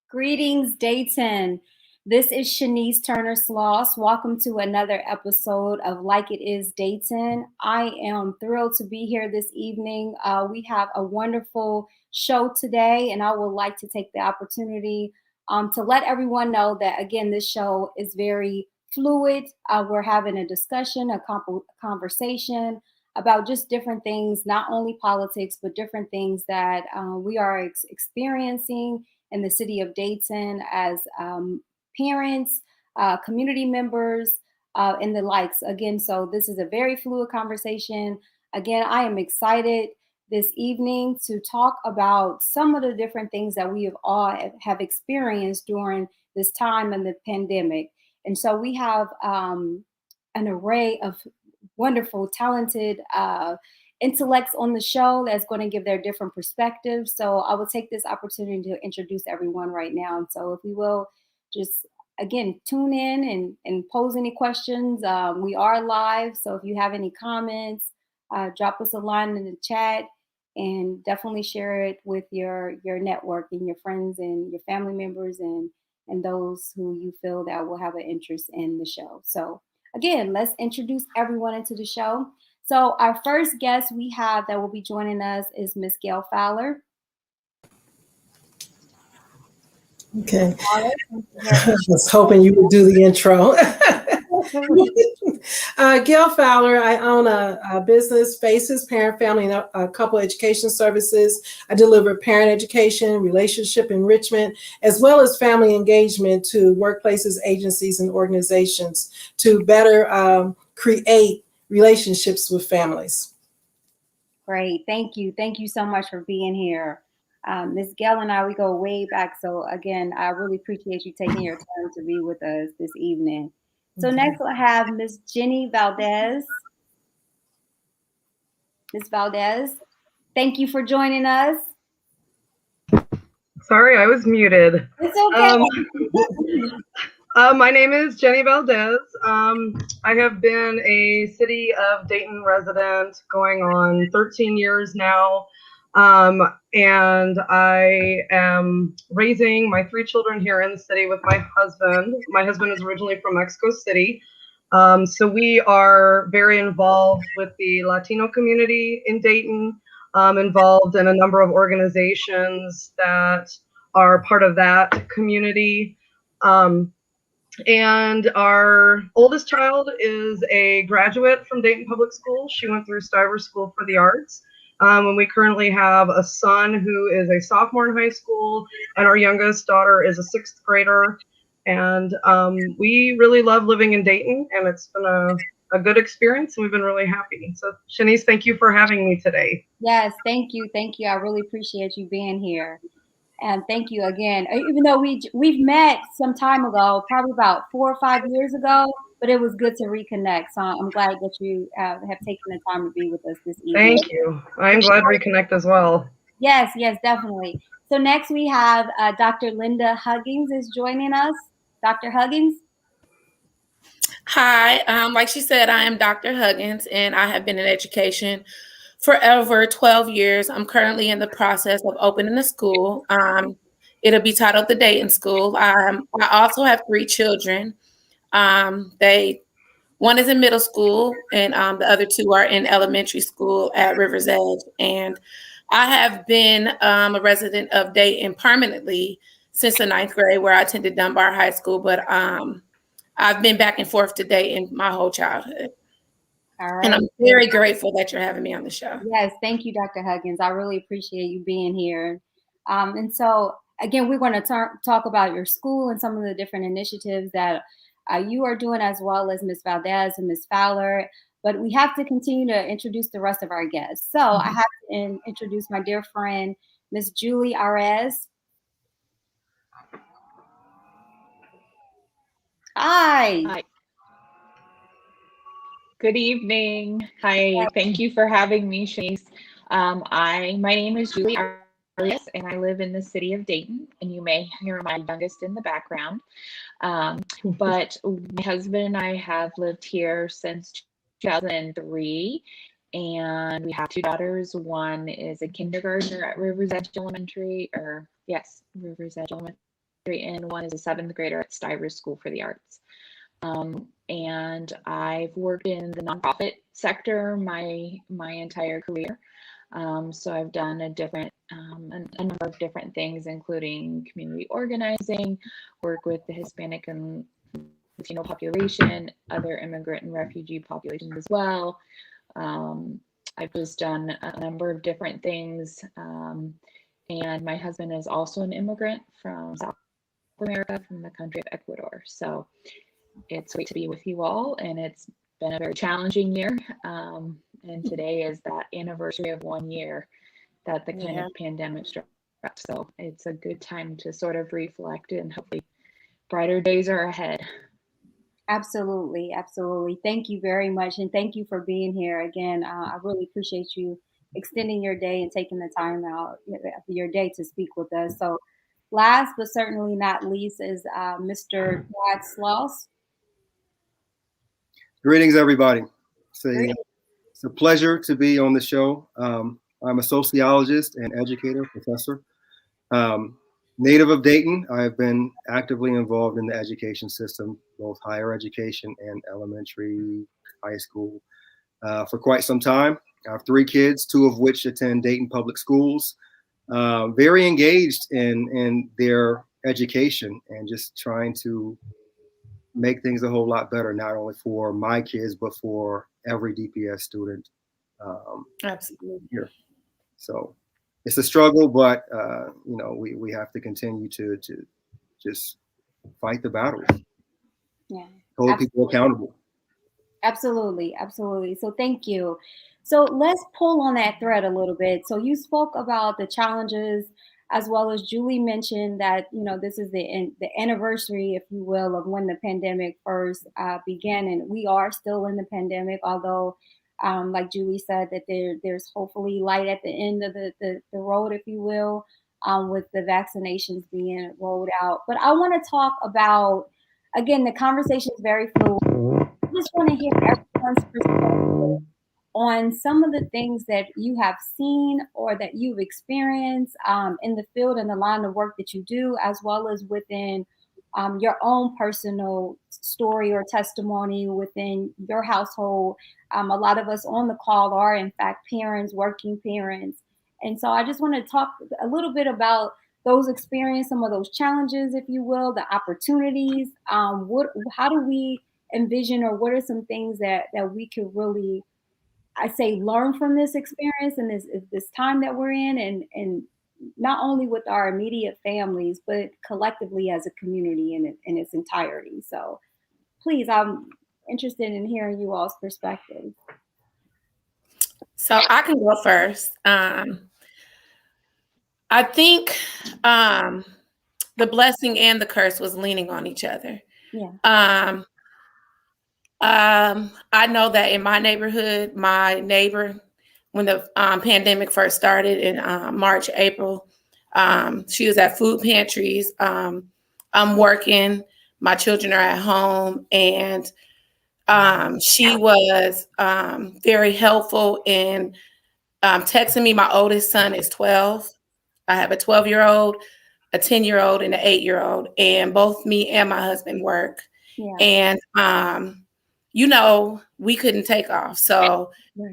Greetings, Dayton. This is Shenise Turner-Sloss. Welcome to another episode of Like It Is Dayton. I am thrilled to be here this evening. We have a wonderful show today, and I would like to take the opportunity to let everyone know that, again, this show is very fluid. We're having a discussion, a conversation about just different things, not only politics, but different things that we are experiencing in the city of Dayton as parents, community members, and the likes. Again, so this is a very fluid conversation. Again, I am excited this evening to talk about some of the different things that we have all have experienced during this time in the pandemic. And so we have an array of wonderful, talented intellects on the show that's going to give their different perspectives. So I will take this opportunity to introduce everyone right now. And so if we will just, again, tune in and pose any questions. We are live. So if you have any comments, drop us a line in the chat and definitely share it with your network and your friends and your family members and those who you feel that will have an interest in the show. So again, let's introduce everyone into the show. So our first guest we have that will be joining us is Miss Gail Fowler. Okay. I was hoping you would do the intro. Gail Fowler, I own a business, Faces, Parent, Family, and a couple education services. I deliver parent education, relationship enrichment, as well as family engagement to workplaces, agencies, and organizations to better create relationships with families. Great. Thank you. Thank you so much for being here. Ms. Gail and I, we go way back. So again, I really appreciate you taking your time to be with us this evening. So next I have Ms. Jennie Valdez. Ms. Valdez, thank you for joining us. Sorry, I was muted. It's okay. My name is Jennie Valdez. I have been a City of Dayton resident going on 13 years now. And I am raising my 3 children here in the city with my husband. My husband is originally from Mexico City. So we are very involved with the Latino community in Dayton, involved in a number of organizations that are part of that community. And our oldest child is a graduate from Dayton Public Schools. She went through Stiver School for the Arts. And we currently have a son who is a sophomore in high school, and our youngest daughter is a 6th grader. And we really love living in Dayton, and it's been a good experience, and we've been really happy. So, Shenise, thank you for having me today. Yes, thank you. Thank you. I really appreciate you being here. And thank you again. Even though we've met some time ago, probably about 4 or 5 years ago, but it was good to reconnect. So I'm glad that you have taken the time to be with us this evening. Thank you. I'm glad to reconnect as well. Yes, yes, definitely. So next we have Dr. Linda Huggins is joining us. Dr. Huggins. Hi, like she said, I am Dr. Huggins, and I have been in education for over 12 years. I'm currently in the process of opening a school. It'll be titled the Dayton School. I also have 3 children. One is in middle school, and the other 2 are in elementary school at River's Edge. And I have been a resident of Dayton permanently since the 9th grade, where I attended Dunbar High School. But I've been back and forth to Dayton my whole childhood. All right. And I'm very grateful that you're having me on the show. Yes, thank you, Dr. Huggins. I really appreciate you being here. And so, again, we're going to talk about your school and some of the different initiatives that you are doing, as well as Ms. Valdez and Ms. Fowler. But we have to continue to introduce the rest of our guests. So I have to introduce my dear friend, Ms. Julie Aries. Hi. Hi. Good evening. Hi. Thank you for having me, Shenise. My name is Julie Aries, and I live in the city of Dayton, and you may hear my youngest in the background. But my husband and I have lived here since 2003, and we have 2 daughters. One is a kindergartner at River's Edge Elementary, River's Edge Elementary. Dayton. One is a 7th grader at Stivers School for the Arts. And I've worked in the nonprofit sector my entire career. So I've done a number of different things, including community organizing, work with the Hispanic and Latino population, other immigrant and refugee populations as well. I've just done a number of different things. And my husband is also an immigrant from South America, from the country of Ecuador. So it's great to be with you all, and it's been a very challenging year. And today is that anniversary of 1 year that the kind of pandemic struck. So it's a good time to sort of reflect, and hopefully brighter days are ahead. Absolutely. Absolutely. Thank you very much. And thank you for being here again. I really appreciate you extending your day and taking the time out of your day to speak with us. So last but certainly not least is Mr. Blaqsage. Greetings, everybody. It's a pleasure to be on the show. I'm a sociologist and educator, professor. Native of Dayton, I've been actively involved in the education system, both higher education and elementary, high school, for quite some time. I have 3 kids, 2 of which attend Dayton public schools. Very engaged in their education and just trying to make things a whole lot better, not only for my kids, but for every DPS student Absolutely. here. So it's a struggle, but we have to continue to just fight the battle. Yeah. Hold people accountable. Absolutely. Absolutely. So thank you. So let's pull on that thread a little bit. So you spoke about the challenges, as well as Julie mentioned that, this is the anniversary, if you will, of when the pandemic first began. And we are still in the pandemic, although like Julie said, that there's hopefully light at the end of the road, if you will, with the vaccinations being rolled out. But I want to talk about, again, the conversation is very fluid. I just want to hear everyone's perspective on some of the things that you have seen or that you've experienced in the field and the line of work that you do, as well as within your own personal story or testimony within your household. A lot of us on the call are, in fact, parents, working parents. And so I just want to talk a little bit about those experiences, some of those challenges, if you will, the opportunities. How do we envision, or what are some things that we could really, I say, learn from this experience and this time that we're in, and not only with our immediate families, but collectively as a community in its entirety. So please, I'm interested in hearing you all's perspective. So I can go first. I think the blessing and the curse was leaning on each other. Yeah. I know that in my neighborhood, my neighbor, when the pandemic first started in March, April, she was at food pantries. I'm working, my children are at home, and she was very helpful in texting me. My oldest son is 12. I have a 12-year-old, a 10-year-old, and an 8-year-old, and both me and my husband work. Yeah. And we couldn't take off. So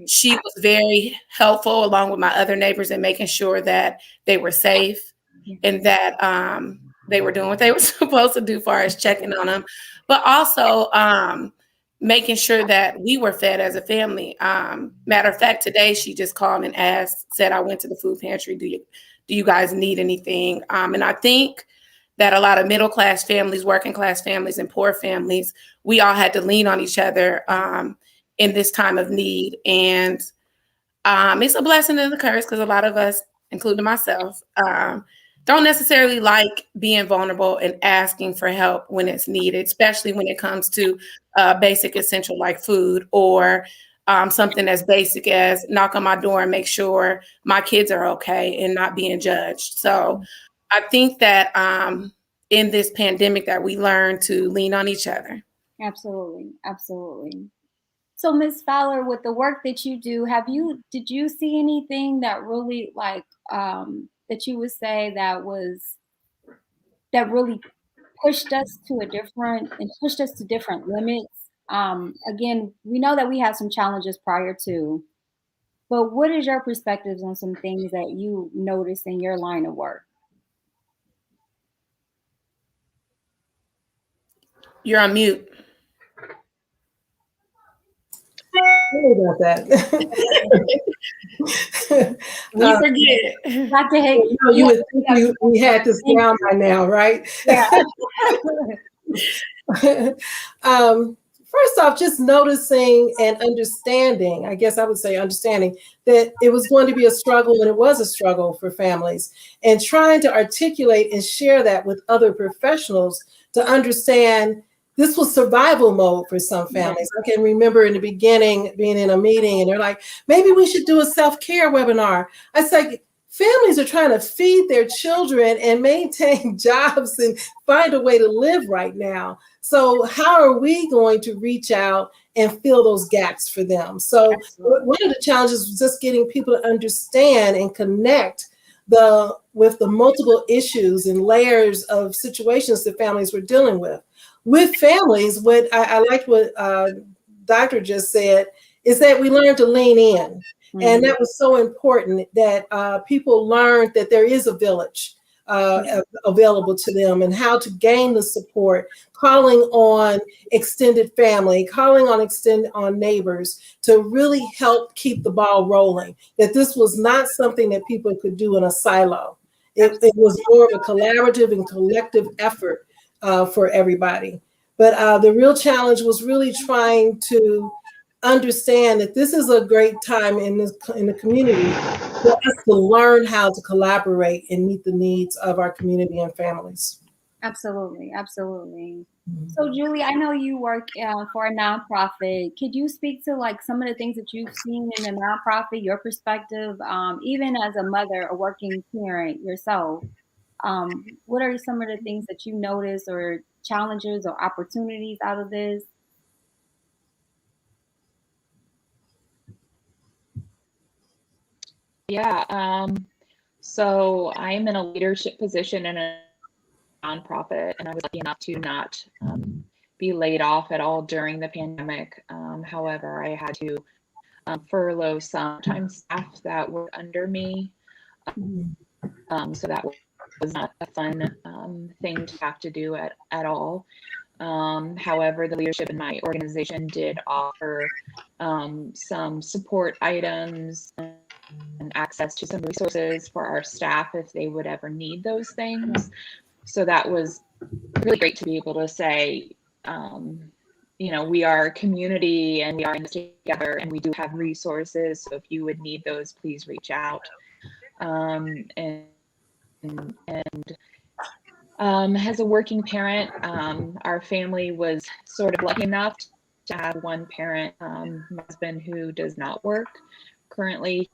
she was very helpful, along with my other neighbors, in making sure that they were safe and that they were doing what they were supposed to do, as far as checking on them, but also making sure that we were fed as a family. Matter of fact, today she just called and said, I went to the food pantry. Do you guys need anything? And I think that a lot of middle-class families, working-class families, and poor families, we all had to lean on each other in this time of need. And it's a blessing and a curse, because a lot of us, including myself, don't necessarily like being vulnerable and asking for help when it's needed, especially when it comes to basic essential like food, or something as basic as knock on my door and make sure my kids are okay and not being judged. So I think that in this pandemic that we learn to lean on each other. Absolutely. Absolutely. So Ms. Fowler, with the work that you do, did you see anything that really that you would say that was that really pushed us to different limits. Again, we know that we had some challenges prior to, but what is your perspectives on some things that you noticed in your line of work? You're on mute. Sorry about that. We forget. Dr. Hicks, You would think we had this down by now, right? yeah. First off, just noticing and understanding, I guess I would say understanding that it was going to be a struggle, and it was a struggle for families, and trying to articulate and share that with other professionals to understand this was survival mode for some families. I can remember in the beginning being in a meeting and they're like, maybe we should do a self-care webinar. I said, families are trying to feed their children and maintain jobs and find a way to live right now. So how are we going to reach out and fill those gaps for them? So one of the challenges was just getting people to understand and connect with the multiple issues and layers of situations that families were dealing with. With families, what I liked what Doctor just said is that we learned to lean in. And that was so important that people learned that there is a village available to them and how to gain the support, calling on extended family, calling on neighbors to really help keep the ball rolling, that this was not something that people could do in a silo. It was more of a collaborative and collective effort for everybody. But the real challenge was really trying to understand that this is a great time in the community for us to learn how to collaborate and meet the needs of our community and families. Absolutely, absolutely. So Julie, I know you work for a nonprofit. Could you speak to like some of the things that you've seen in a nonprofit, your perspective, even as a mother, a working parent yourself? What are some of the things that you notice or challenges or opportunities out of this? Yeah, so I'm in a leadership position in a nonprofit, and I was lucky enough to not be laid off at all during the pandemic. However, I had to furlough some time staff that were under me. So that was not a fun thing to have to do at all. However, the leadership in my organization did offer some support items and access to some resources for our staff if they would ever need those things. So that was really great to be able to say, you know, we are a community and we are in this together and we do have resources. So if you would need those, please reach out. As a working parent, our family was sort of lucky enough to have one parent, my husband, who does not work currently.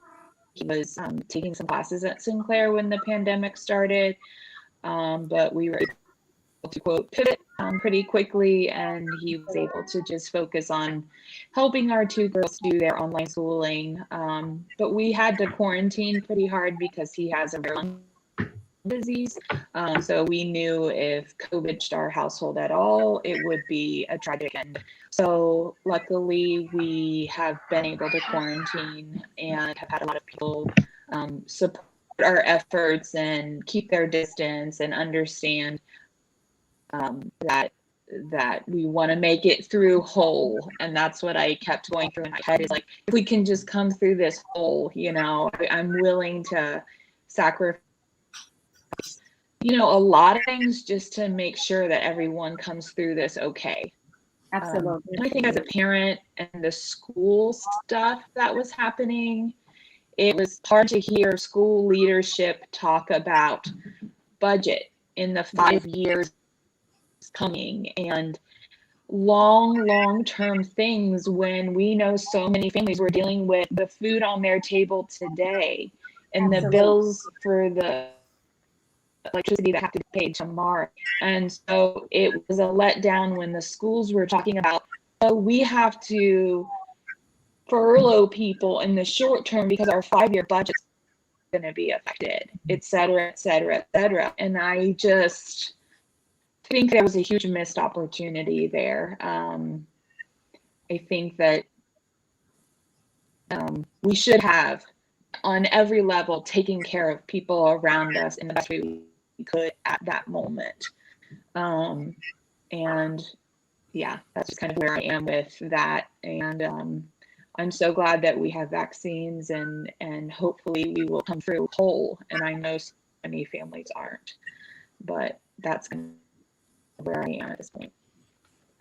He was taking some classes at Sinclair when the pandemic started, but we were able to, quote, pivot pretty quickly, and he was able to just focus on helping our two girls do their online schooling. But we had to quarantine pretty hard because he has a rare lung disease. So we knew if COVID reached our household at all, it would be a tragic end. So luckily we have been able to quarantine and have had a lot of people support our efforts and keep their distance and understand that we want to make it through whole. And that's what I kept going through in my head, is like, if we can just come through this whole, you know, I'm willing to sacrifice, you know, a lot of things just to make sure that everyone comes through this okay. Absolutely. I think as a parent and the school stuff that was happening, it was hard to hear school leadership talk about budget in the 5 years coming and long-term things, when we know so many families were dealing with the food on their table today and the bills for the electricity that have to be paid tomorrow. And so it was a letdown when the schools were talking about, oh, we have to furlough people in the short term because our 5-year budget's going to be affected, et cetera, et cetera, et cetera. And I just, think there was a huge missed opportunity there. I think that we should have, on every level, taken care of people around us in the best way we could at that moment. And yeah, that's just kind of where I am with that. And I'm so glad that we have vaccines, and hopefully we will come through whole. And I know so many families aren't, but that's kind of where I am at this point.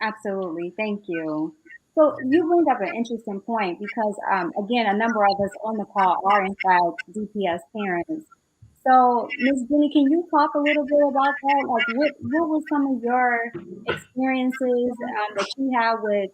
Absolutely. Thank you. So you bring up an interesting point because, again, a number of us on the call are, in fact, DPS parents. So, Ms. Jennie, can you talk a little bit about that? Like, what were some of your experiences that you have with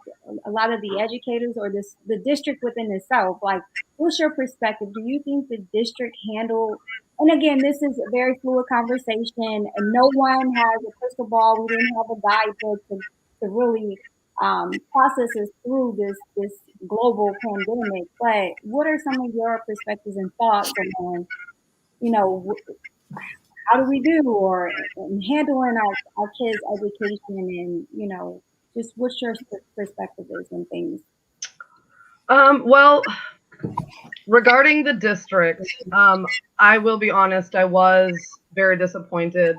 a lot of the educators or the district within itself? Like, what's your perspective? Do you think the district handled, and again, this is a very fluid conversation, and no one has a crystal ball. We didn't have a guidebook to really process us through this global pandemic. But what are some of your perspectives and thoughts on, how do we do or in handling our kids' education, and just what's your perspective is and things? Well, regarding the district, I will be honest, I was very disappointed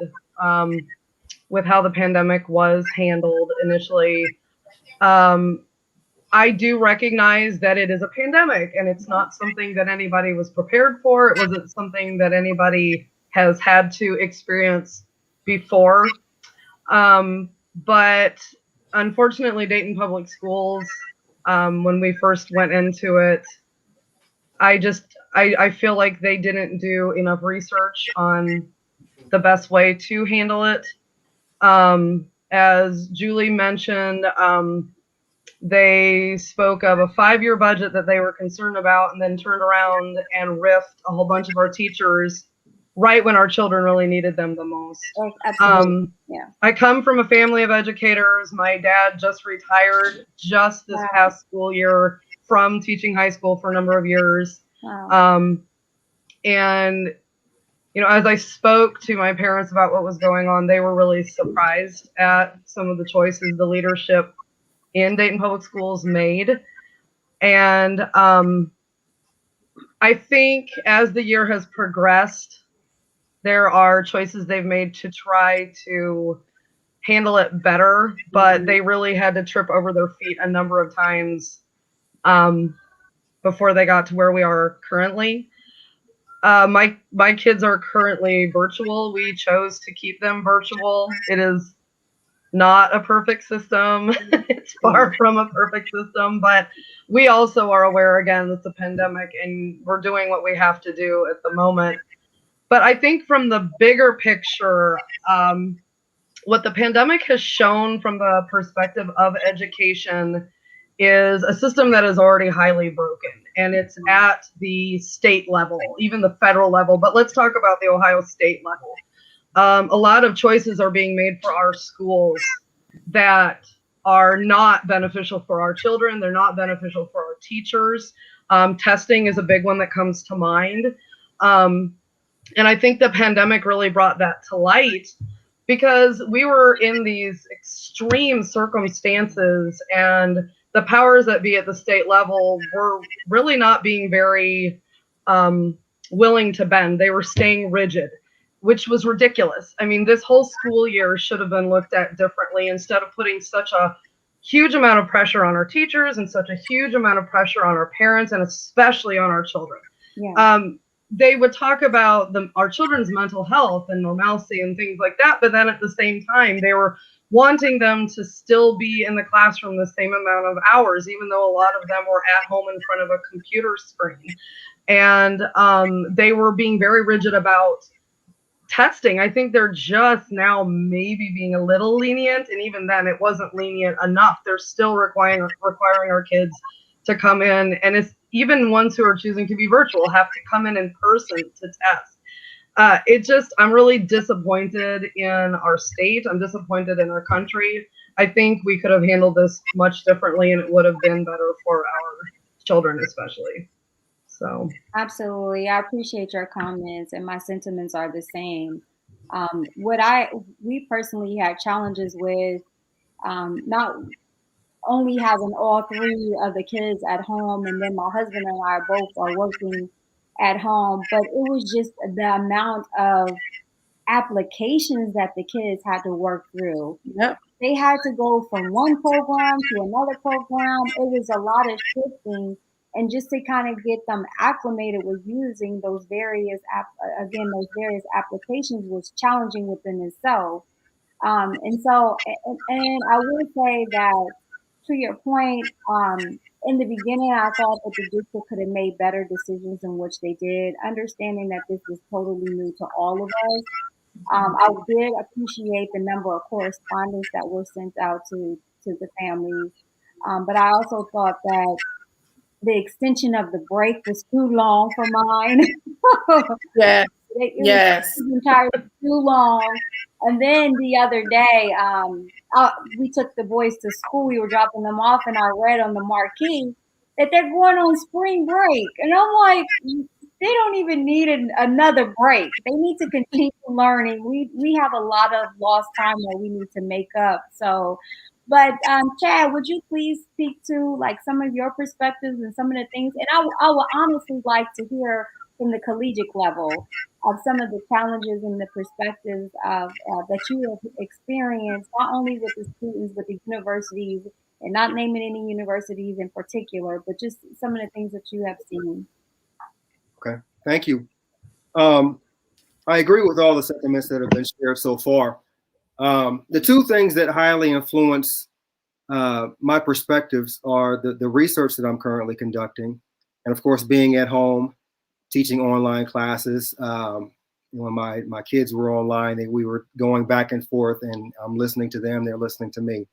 with how the pandemic was handled initially. I do recognize that it is a pandemic and it's not something that anybody was prepared for. It wasn't something that anybody has had to experience before. But unfortunately, Dayton Public Schools, when we first went into it, I feel like they didn't do enough research on the best way to handle it. As Julie mentioned, they spoke of a 5-year budget that they were concerned about, and then turned around and riffed a whole bunch of our teachers right when our children really needed them the most. Oh, absolutely. Yeah. I come from a family of educators. My dad just retired just this past school year from teaching high school for a number of years. Wow. And as I spoke to my parents about what was going on, they were really surprised at some of the choices the leadership in Dayton Public Schools made. And I think as the year has progressed, there are choices they've made to try to handle it better, but they really had to trip over their feet a number of times before they got to where we are currently. My kids are currently virtual. We chose to keep them virtual. It is not a perfect system. It's far from a perfect system, but we also are aware, again, it's a pandemic and we're doing what we have to do at the moment. But I think from the bigger picture, what the pandemic has shown from the perspective of education is a system that is already highly broken, and it's at the state level, even the federal level. But let's talk about the Ohio state level. A lot of choices are being made for our schools that are not beneficial for our children. They're not beneficial for our teachers. Testing is a big one that comes to mind. And I think the pandemic really brought that to light, because we were in these extreme circumstances, and the powers that be at the state level were really not being very willing to bend. They were staying rigid, which was ridiculous. I mean, this whole school year should have been looked at differently. Instead of putting such a huge amount of pressure on our teachers and such a huge amount of pressure on our parents, and especially on our children. Yeah. They would talk about our children's mental health and normalcy and things like that, but then at the same time, they were wanting them to still be in the classroom the same amount of hours, even though a lot of them were at home in front of a computer screen. And they were being very rigid about testing. I think they're just now maybe being a little lenient, and even then it wasn't lenient enough. They're still requiring our kids to come in, and it's even ones who are choosing to be virtual have to come in person to test. I'm really disappointed in our state. I'm disappointed in our country. I think we could have handled this much differently, and it would have been better for our children, especially. So Absolutely. I appreciate your comments, and my sentiments are the same. We personally had challenges with not only having all three of the kids at home, and then my husband and I both are working at home, but it was just the amount of applications that the kids had to work through. Yep. They had to go from one program to another program. It was a lot of shifting, and just to kind of get them acclimated with using those various applications was challenging within itself. And I will say that, to your point, in the beginning, I thought that the district could have made better decisions in which they did, understanding that this is totally new to all of us. I did appreciate the number of correspondence that were sent out to the families, but I also thought that the extension of the break was too long for mine. Yeah. It Yes. was entirely too long. And then the other day, we took the boys to school. We were dropping them off, and I read on the marquee that they're going on spring break. And I'm like, they don't even need another break. They need to continue learning. We have a lot of lost time that we need to make up. So, but Chad, would you please speak to like some of your perspectives and some of the things? And I would honestly like to hear from the collegiate level of some of the challenges and the perspectives of that you have experienced, not only with the students, but the universities, and not naming any universities in particular, but just some of the things that you have seen. Okay, thank you. I agree with all the sentiments that have been shared so far. The two things that highly influence my perspectives are the research that I'm currently conducting, and of course, being at home, teaching online classes. When my kids were online, we were going back and forth, and I'm listening to them, they're listening to me.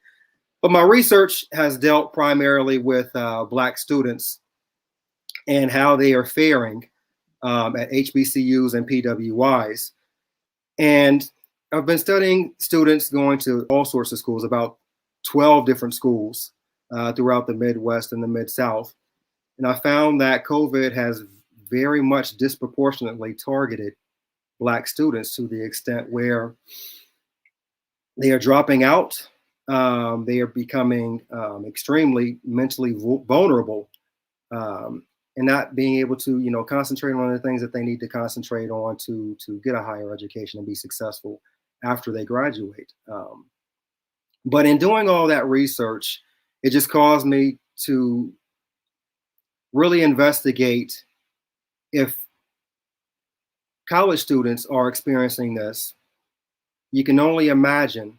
But my research has dealt primarily with Black students and how they are faring at HBCUs and PWIs. And I've been studying students going to all sorts of schools, about 12 different schools throughout the Midwest and the Mid-South. And I found that COVID has very much disproportionately targeted Black students to the extent where they are dropping out. They are becoming extremely mentally vulnerable and not being able to, concentrate on the things that they need to concentrate on to get a higher education and be successful after they graduate. But in doing all that research, it just caused me to really investigate if college students are experiencing this. You can only imagine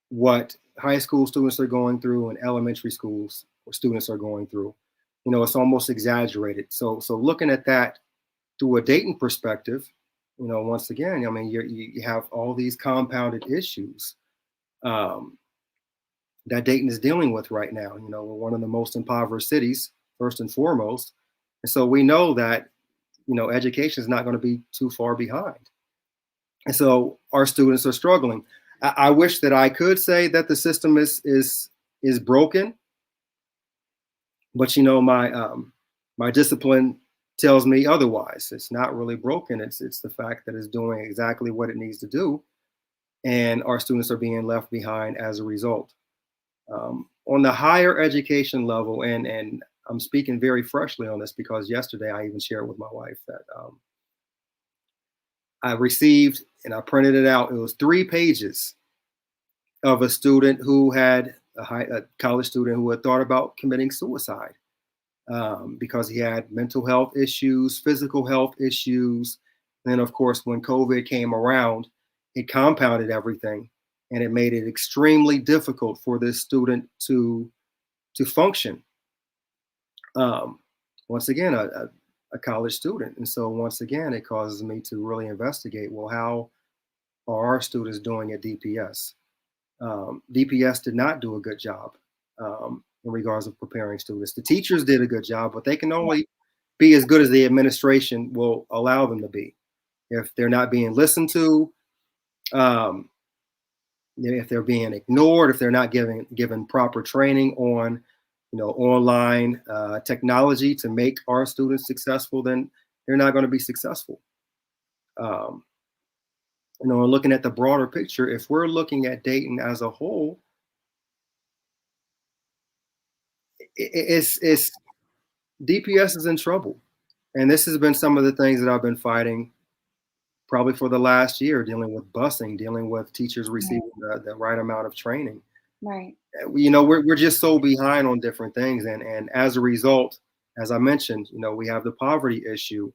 what high school students are going through and elementary schools students are going through. It's almost exaggerated. So looking at that through a Dayton perspective, once again, I mean, you have all these compounded issues that Dayton is dealing with right now. We're one of the most impoverished cities, first and foremost. And so we know that, education is not going to be too far behind. And so our students are struggling. I wish that I could say that the system is broken, but my discipline tells me otherwise. It's not really broken. It's the fact that it's doing exactly what it needs to do, and our students are being left behind as a result. On the higher education level, and I'm speaking very freshly on this because yesterday I even shared with my wife that I received, and I printed it out. It was 3 pages of a student who had a college student who had thought about committing suicide because he had mental health issues, physical health issues. And then, of course, when COVID came around, it compounded everything, and it made it extremely difficult for this student to function. Once again, a college student. And so once again, it causes me to really investigate, well, how are our students doing at DPS? DPS did not do a good job in regards of preparing students. The teachers did a good job, but they can only be as good as the administration will allow them to be. If they're not being listened to, if they're being ignored, if they're not given proper training on online technology to make our students successful, then they're not going to be successful. looking at the broader picture, if we're looking at Dayton as a whole, it's DPS is in trouble. And this has been some of the things that I've been fighting probably for the last year, dealing with busing, dealing with teachers receiving the right amount of training. Right. We're just so behind on different things. And as a result, as I mentioned, we have the poverty issue.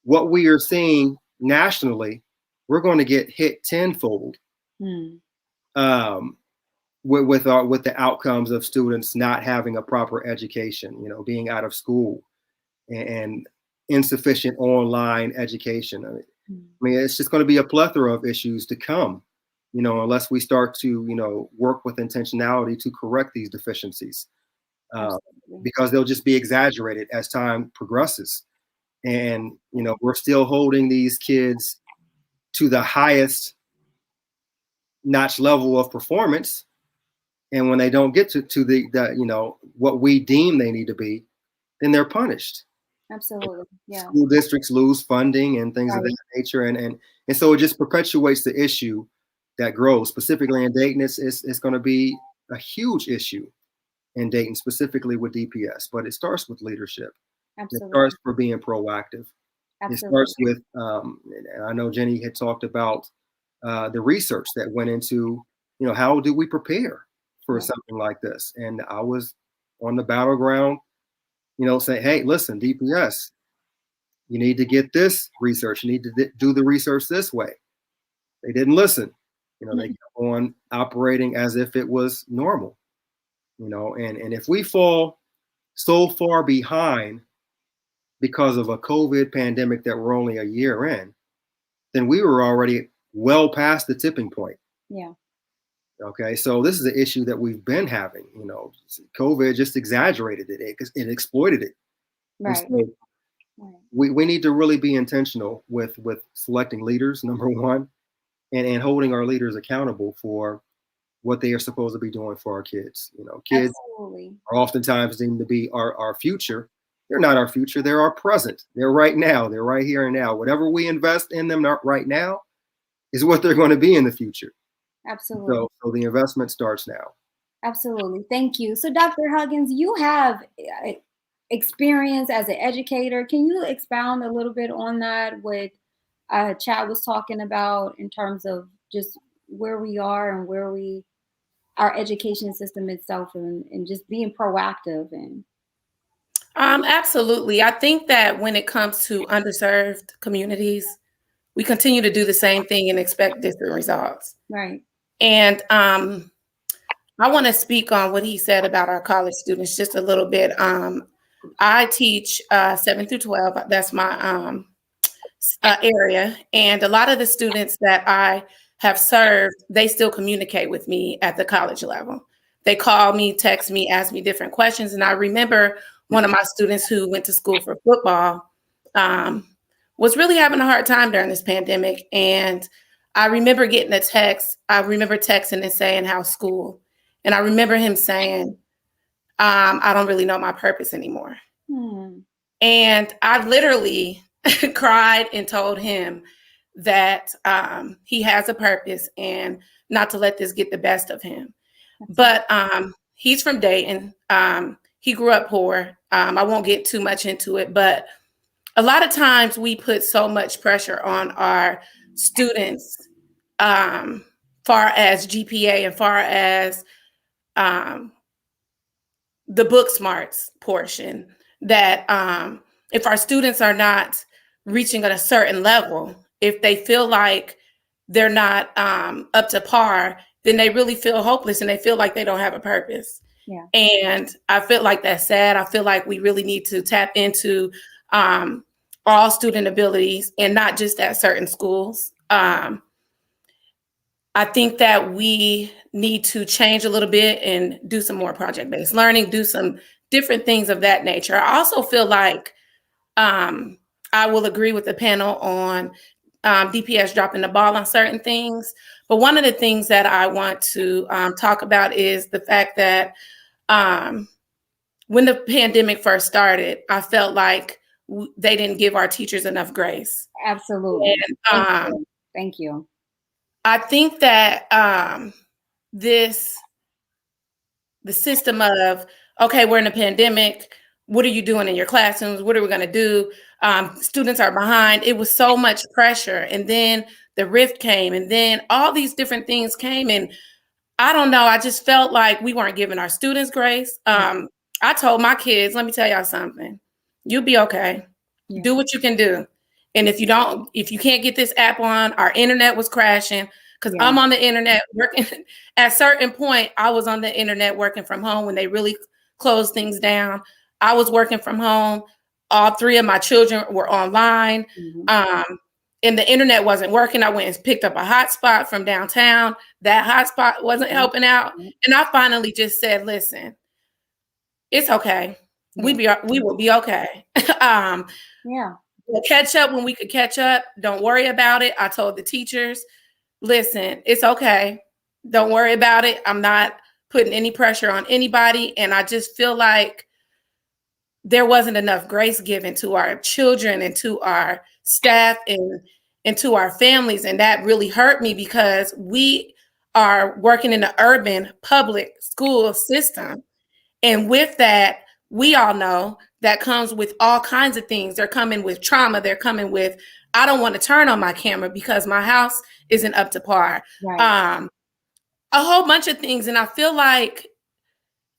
What we are seeing nationally, we're going to get hit tenfold with the outcomes of students not having a proper education, being out of school and insufficient online education. I mean, it's just going to be a plethora of issues to come, unless we start to, work with intentionality to correct these deficiencies, because they'll just be exaggerated as time progresses. And, we're still holding these kids to the highest notch level of performance. And when they don't get to the what we deem they need to be, then they're punished. Absolutely. Yeah. School districts lose funding and things of that nature. And so it just perpetuates the issue that grows. Specifically in Dayton, it's going to be a huge issue in Dayton, specifically with DPS. But it starts with leadership. Absolutely. It starts for being proactive. Absolutely. It starts with, and I know Jennie had talked about the research that went into, how do we prepare for something like this? And I was on the battleground, say, hey, listen, DPS, you need to get this research. You need to do the research this way. They didn't listen. They kept on operating as if it was normal, and if we fall so far behind because of a COVID pandemic that we're only a year in, then we were already well past the tipping point. Yeah. Okay. So this is an issue that we've been having, COVID just exaggerated it. It exploited it. Right. So we need to really be intentional with selecting leaders, number one, and holding our leaders accountable for what they are supposed to be doing for our kids. Kids are oftentimes deemed to be our future. They're not our future. They're our present. They're right now. They're right here and now. Whatever we invest in them right now is what they're going to be in the future. Absolutely. So the investment starts now. Absolutely. Thank you. So Dr. Huggins, you have experience as an educator. Can you expound a little bit on that, what Chad was talking about in terms of just where we are and where our education system itself and just being proactive and absolutely. I think that when it comes to underserved communities, we continue to do the same thing and expect different results. Right. And I want to speak on what he said about our college students just a little bit. I teach 7 through 12. That's my area. And a lot of the students that I have served, they still communicate with me at the college level. They call me, text me, ask me different questions. And I remember one of my students who went to school for football was really having a hard time during this pandemic. And I remember getting a text. I remember texting and saying, how's school? And I remember him saying, I don't really know my purpose anymore. And I literally cried and told him that he has a purpose and not to let this get the best of him. But he's from Dayton. He grew up poor. I won't get too much into it, but a lot of times we put so much pressure on our students far as GPA and far as the book smarts portion that if our students are not reaching at a certain level, if they feel like they're not up to par, then they really feel hopeless and they feel like they don't have a purpose. Yeah. And I feel like that's sad. I feel like we really need to tap into all student abilities and not just at certain schools. I think that we need to change a little bit and do some more project-based learning, do some different things of that nature. I also feel like I will agree with the panel on DPS dropping the ball on certain things. But one of the things that I want to talk about is the fact that when the pandemic first started, I felt like they didn't give our teachers enough grace. Absolutely. And Thank you. I think that the system of, okay, we're in a pandemic. What are you doing in your classrooms? What are we going to do? Students are behind. It was so much pressure. And then the rift came, and then all these different things came. And I don't know. I just felt like we weren't giving our students grace. I told my kids, let me tell y'all something. You'll be okay. Yeah. Do what you can do. And if you can't get this app on, our internet was crashing because I'm on the internet working. At a certain point, I was on the internet working from home when they really closed things down. I was working from home. All three of my children were online. And the internet wasn't working. I went and picked up a hotspot from downtown. That hotspot wasn't helping out. And I finally just said, listen, it's okay. We will be okay. We'll catch up when we could catch up. Don't worry about it. I told the teachers, listen, it's okay. Don't worry about it. I'm not putting any pressure on anybody. And I just feel like there wasn't enough grace given to our children and to our staff and to our families. And that really hurt me because we are working in the urban public school system. And with that, we all know that comes with all kinds of things. They're coming with trauma. They're coming with, I don't want to turn on my camera because my house isn't up to par. A whole bunch of things. And I feel like,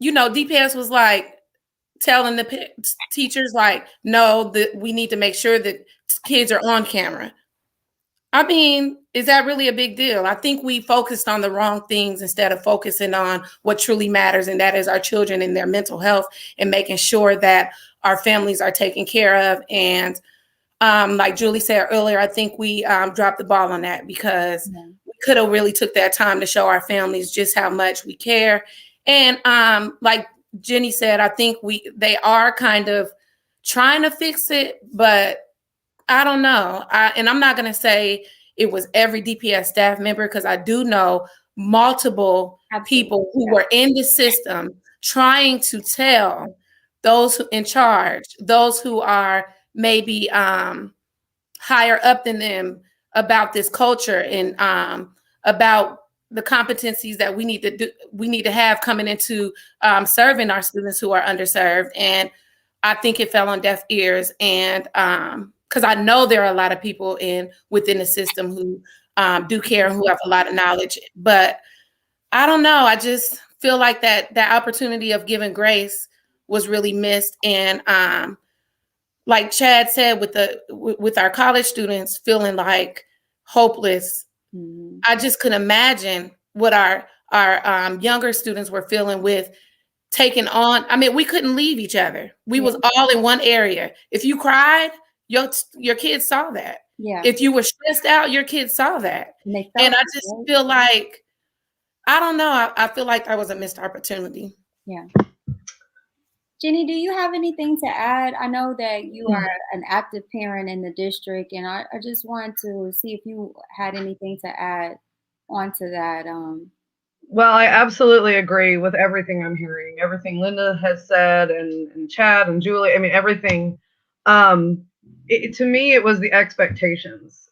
DPS was like telling the teachers like, no, we need to make sure that kids are on camera. I mean, is that really a big deal? I think we focused on the wrong things instead of focusing on what truly matters, and that is our children and their mental health and making sure that our families are taken care of. And like Julie said earlier, I think we dropped the ball on that because we could have really took that time to show our families just how much we care. And like Jennie said, I think they are kind of trying to fix it, but I don't know. And I'm not going to say it was every DPS staff member because I do know multiple people who were in the system trying to tell those who in charge, those who are maybe higher up than them about this culture and about the competencies that we need to have coming into serving our students who are underserved. And I think it fell on deaf ears. And because I know there are a lot of people within the system who do care and who have a lot of knowledge, but I don't know. I just feel like that opportunity of giving grace was really missed. And like Chad said, with our college students feeling like hopeless, I just could imagine what our younger students were feeling with taking on. I mean, we couldn't leave each other. We was all in one area. If you cried, your kids saw that. If you were stressed out, your kids saw that. And I just feel like, I don't know. I feel like that was a missed opportunity. Jennie, do you have anything to add? I know that you are an active parent in the district, and I just wanted to see if you had anything to add onto that. Well, I absolutely agree with everything I'm hearing, everything Linda has said and Chad and Julie. I mean, everything. To me, it was the expectations.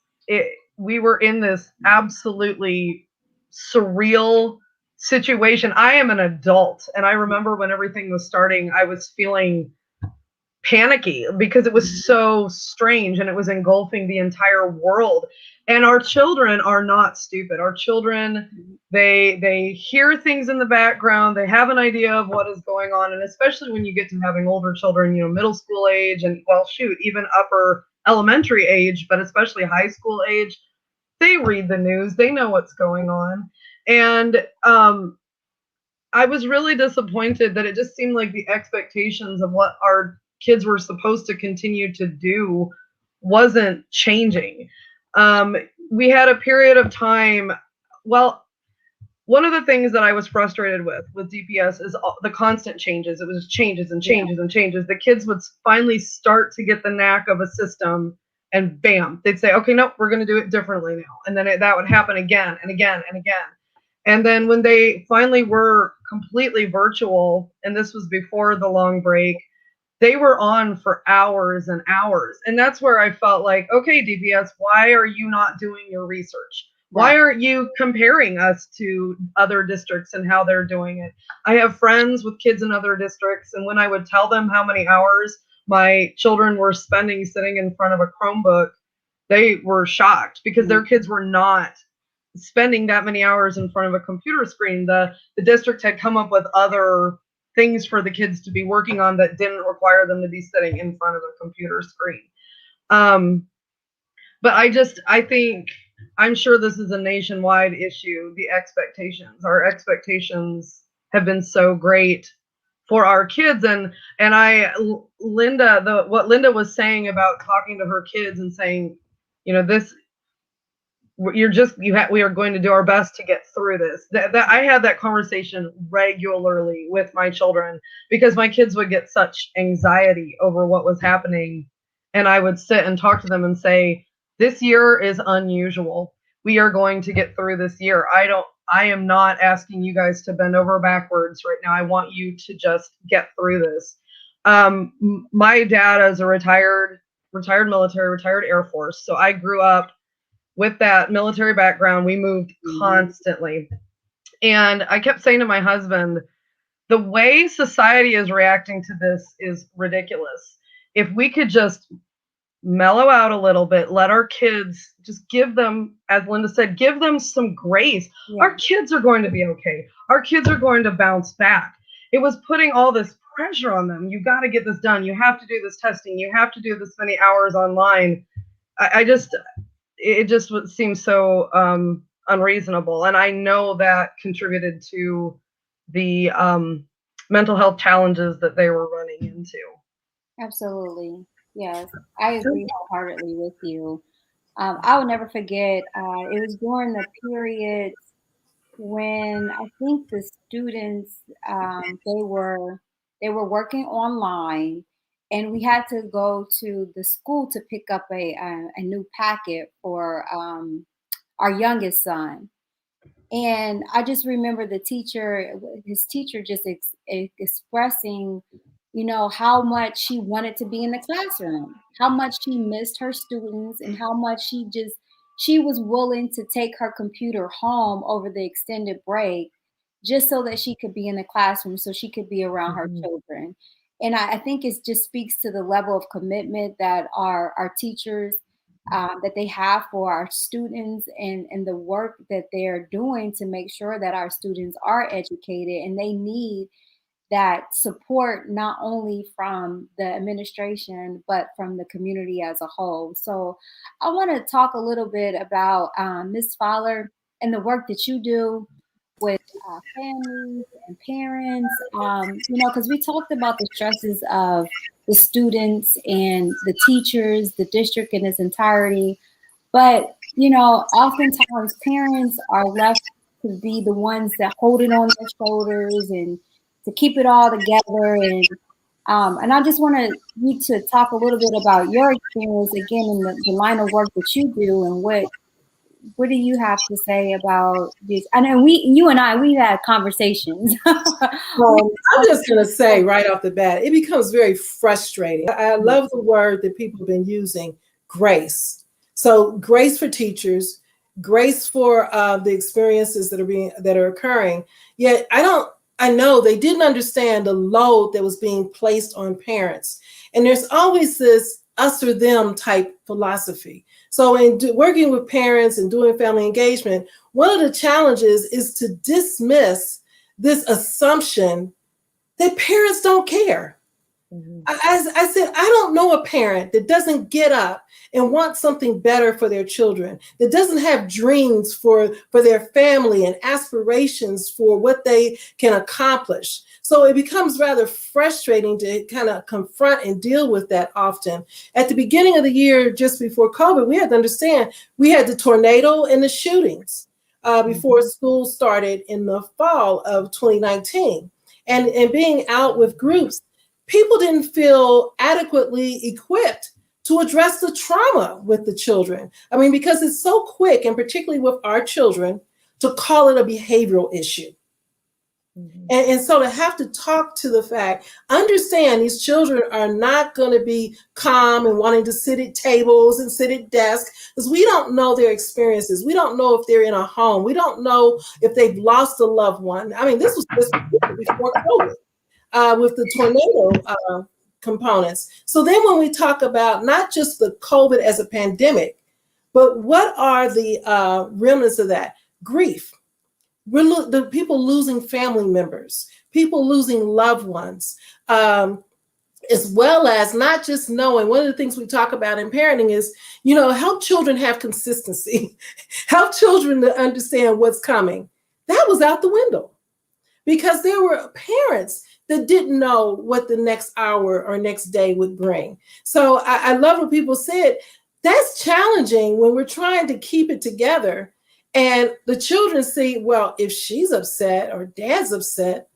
We were in this absolutely surreal situation. I am an adult, and I remember when everything was starting, I was feeling panicky because it was so strange and it was engulfing the entire world. And our children are not stupid. Our children, they hear things in the background. They have an idea of what is going on. And especially when you get to having older children, middle school age and, well, shoot, even upper elementary age, but especially high school age, they read the news. They know what's going on. And I was really disappointed that it just seemed like the expectations of what our kids were supposed to continue to do wasn't changing. We had a period of time. Well, one of the things that I was frustrated with DPS is the constant changes. It was changes and changes and changes. The kids would finally start to get the knack of a system, and bam, they'd say, okay, no, we're going to do it differently now. And then that would happen again and again and again. And then when they finally were completely virtual, and this was before the long break, they were on for hours and hours. And that's where I felt like, okay, DPS, why are you not doing your research? Why aren't you comparing us to other districts and how they're doing it? I have friends with kids in other districts, and when I would tell them how many hours my children were spending sitting in front of a Chromebook, they were shocked because their kids were not spending that many hours in front of a computer screen. The district had come up with other things for the kids to be working on that didn't require them to be sitting in front of a computer screen. But I think, I'm sure this is a nationwide issue, the expectations. Our expectations have been so great for our kids. And Lynda, what Lynda was saying about talking to her kids and saying, you know, we are going to do our best to get through this. That I had that conversation regularly with my children because my kids would get such anxiety over what was happening. And I would sit and talk to them and say, this year is unusual. We are going to get through this year. I am not asking you guys to bend over backwards right now. I want you to just get through this. My dad is a retired military, retired Air Force. So I grew up with that military background. We moved constantly. And I kept saying to my husband, the way society is reacting to this is ridiculous. If we could just mellow out a little bit, let our kids, just give them, as Lynda said, give them some grace. Yeah. Our kids are going to be okay. Our kids are going to bounce back. It was putting all this pressure on them. You got to get this done. You have to do this testing. You have to do this many hours online. It just seems so unreasonable. And I know that contributed to the mental health challenges that they were running into. Absolutely. Yes, I agree wholeheartedly with you. I will never forget, it was during the period when I think the students, they were working online, and we had to go to the school to pick up a new packet for our youngest son. And I just remember his teacher just expressing, you know, how much she wanted to be in the classroom, how much she missed her students, and how much she was willing to take her computer home over the extended break just so that she could be in the classroom, so she could be around her children. And I think it just speaks to the level of commitment that our teachers, that they have for our students, and the work that they're doing to make sure that our students are educated. And they need that support not only from the administration, but from the community as a whole. So I want to talk a little bit about Ms. Fowler and the work that you do with families and parents, you know, because we talked about the stresses of the students and the teachers, the district in its entirety. But, you know, oftentimes parents are left to be the ones that hold it on their shoulders and to keep it all together. And I just want you to talk a little bit about your experience, again, in the line of work that you do, and what do you have to say about this? I know you and I, we've had conversations. Well, I'm just going to say right off the bat, it becomes very frustrating. I love the word that people have been using, grace. So grace for teachers, grace for the experiences that are occurring. Yet I know they didn't understand the load that was being placed on parents. And there's always this us or them type philosophy. So in working with parents and doing family engagement, one of the challenges is to dismiss this assumption that parents don't care. As I said, I don't know a parent that doesn't get up and want something better for their children, that doesn't have dreams for their family and aspirations for what they can accomplish. So it becomes rather frustrating to kind of confront and deal with that often. At the beginning of the year, just before COVID, we had to understand we had the tornado and the shootings before school started in the fall of 2019. And being out with groups, people didn't feel adequately equipped to address the trauma with the children. I mean, because it's so quick, and particularly with our children, to call it a behavioral issue. And so to have to talk to the fact, understand these children are not going to be calm and wanting to sit at tables and sit at desks, because we don't know their experiences. We don't know if they're in a home. We don't know if they've lost a loved one. I mean, this was just before COVID with the tornado components. So then when we talk about not just the COVID as a pandemic, but what are the remnants of that? Grief. The people losing family members, people losing loved ones, as well as not just knowing. One of the things we talk about in parenting is, help children have consistency, help children to understand what's coming. That was out the window because there were parents that didn't know what the next hour or next day would bring. So I love what people said. That's challenging when we're trying to keep it together. And the children see, well, if she's upset or dad's upset,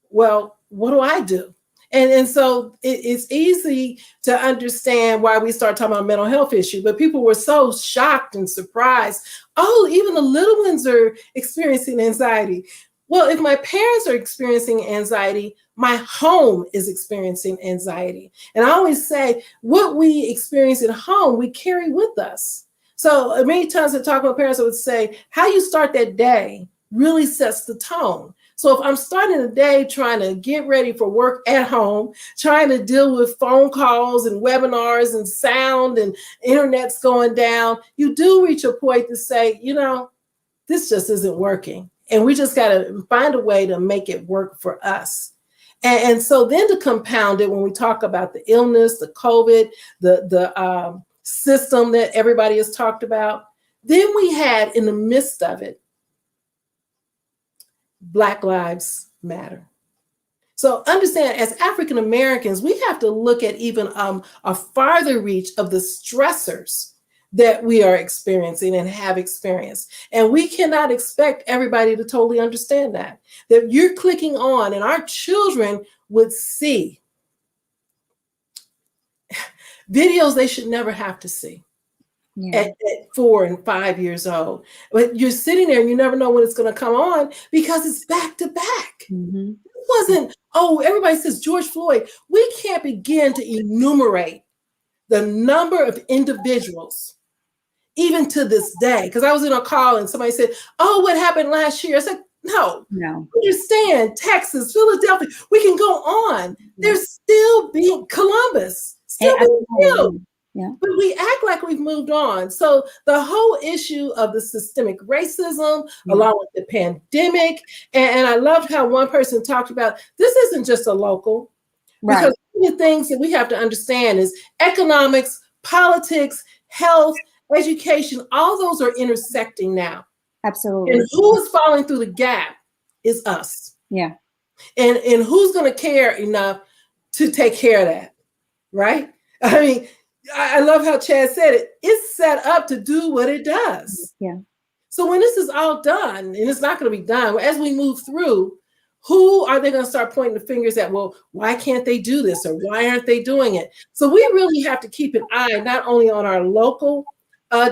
well, what do I do? And so it's easy to understand why we start talking about mental health issue, but people were so shocked and surprised. Oh, even the little ones are experiencing anxiety. Well, if my parents are experiencing anxiety, my home is experiencing anxiety. And I always say, what we experience at home, we carry with us. So many times I talk with parents, I would say, how you start that day really sets the tone. So if I'm starting the day trying to get ready for work at home, trying to deal with phone calls and webinars and sound and internet's going down, you do reach a point to say, this just isn't working. And we just got to find a way to make it work for us. And so then to compound it, when we talk about the illness, the COVID, the system that everybody has talked about, then we had in the midst of it, Black Lives Matter. So understand, as African Americans, we have to look at even a farther reach of the stressors that we are experiencing and have experienced. And we cannot expect everybody to totally understand that you're clicking on and our children would see videos they should never have to see at 4 and 5 years old. But you're sitting there and you never know when it's going to come on because it's back to back. It wasn't, everybody says George Floyd. We can't begin to enumerate the number of individuals, even to this day. Because I was in a call and somebody said, what happened last year? I said, no. Understand, Texas, Philadelphia, we can go on. There's still being Columbus. Still being killed. Yeah. But we act like we've moved on. So the whole issue of the systemic racism, along with the pandemic, and I loved how one person talked about, this isn't just a local. Because one of the things that we have to understand is economics, politics, health, education, all those are intersecting now. Absolutely. And who is falling through the gap is us. Yeah. And who's going to care enough to take care of that? Right? I mean, I love how Chad said it. It's set up to do what it does. Yeah. So when this is all done, and it's not going to be done, as we move through, who are they going to start pointing the fingers at? Well, why can't they do this? Or why aren't they doing it? So we really have to keep an eye not only on our local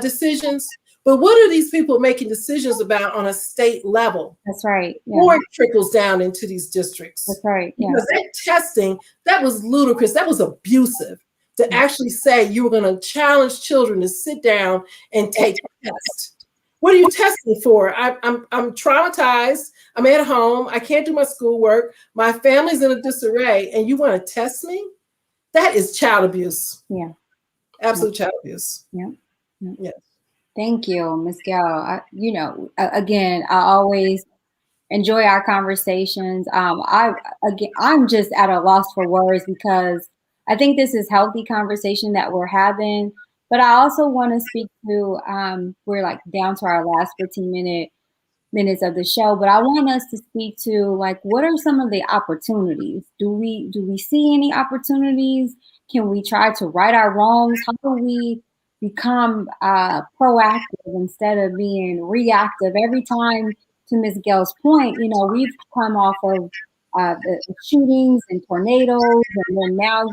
decisions, but what are these people making decisions about on a state level? That's right. Or it trickles down into these districts. That's right. Because that testing, that was ludicrous. That was abusive to actually say you were going to challenge children to sit down and take a test. What are you testing for? I'm traumatized. I'm at home. I can't do my schoolwork. My family's in a disarray, and you want to test me? That is child abuse. Yeah. Absolute child abuse. Yeah. Yes. Thank you, Ms. Gail. Again, I always enjoy our conversations. I'm just at a loss for words because I think this is healthy conversation that we're having. But I also want to speak to, we're like down to our last 15 minutes of the show, but I want us to speak to like, what are some of the opportunities? Do we see any opportunities? Can we try to right our wrongs? How do we become proactive instead of being reactive? Every time, to Ms. Gail's point, we've come off of the shootings and tornadoes, and then now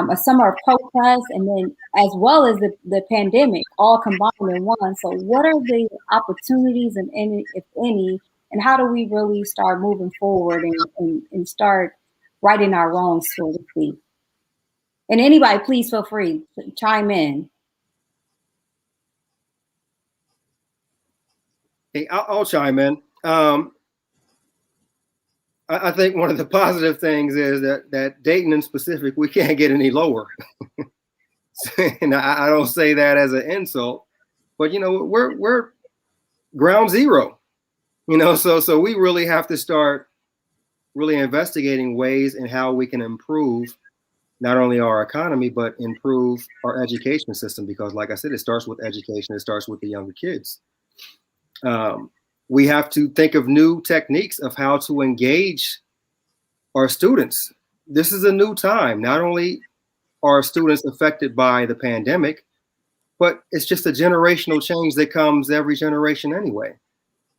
a summer of protests, and then as well as the pandemic, all combined in one. So what are the opportunities, and any, if any, and how do we really start moving forward and start righting our wrongs, so to speak? And anybody, please feel free to chime in. Hey, I'll chime in. I think one of the positive things is that Dayton in specific, we can't get any lower. And I don't say that as an insult, but we're ground zero. So we really have to start really investigating ways in how we can improve not only our economy, but improve our education system. Because like I said, it starts with education. It starts with the younger kids. We have to think of new techniques of how to engage our students. This is a new time. Not only are students affected by the pandemic, but it's just a generational change that comes every generation anyway.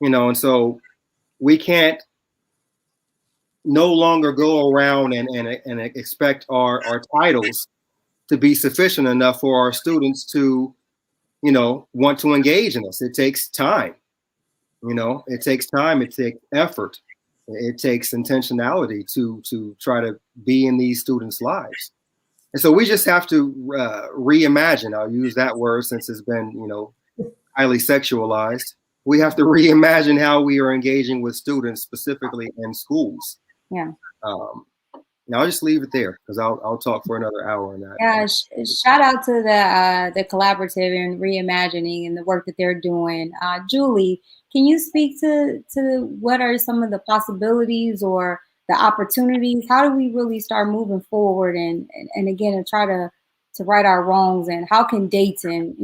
And so we can't no longer go around and expect our titles to be sufficient enough for our students to, want to engage in us. It takes time. It takes time, it takes effort, it takes intentionality to try to be in these students' lives. And so we just have to reimagine. I'll use that word since it's been, highly sexualized. We have to reimagine how we are engaging with students, specifically in schools. Yeah. Now I'll just leave it there because I'll talk for another hour on that. Yeah, shout out to the collaborative and reimagining and the work that they're doing. Julie, can you speak to what are some of the possibilities or the opportunities? How do we really start moving forward and again and try to right our wrongs? And how can Dayton,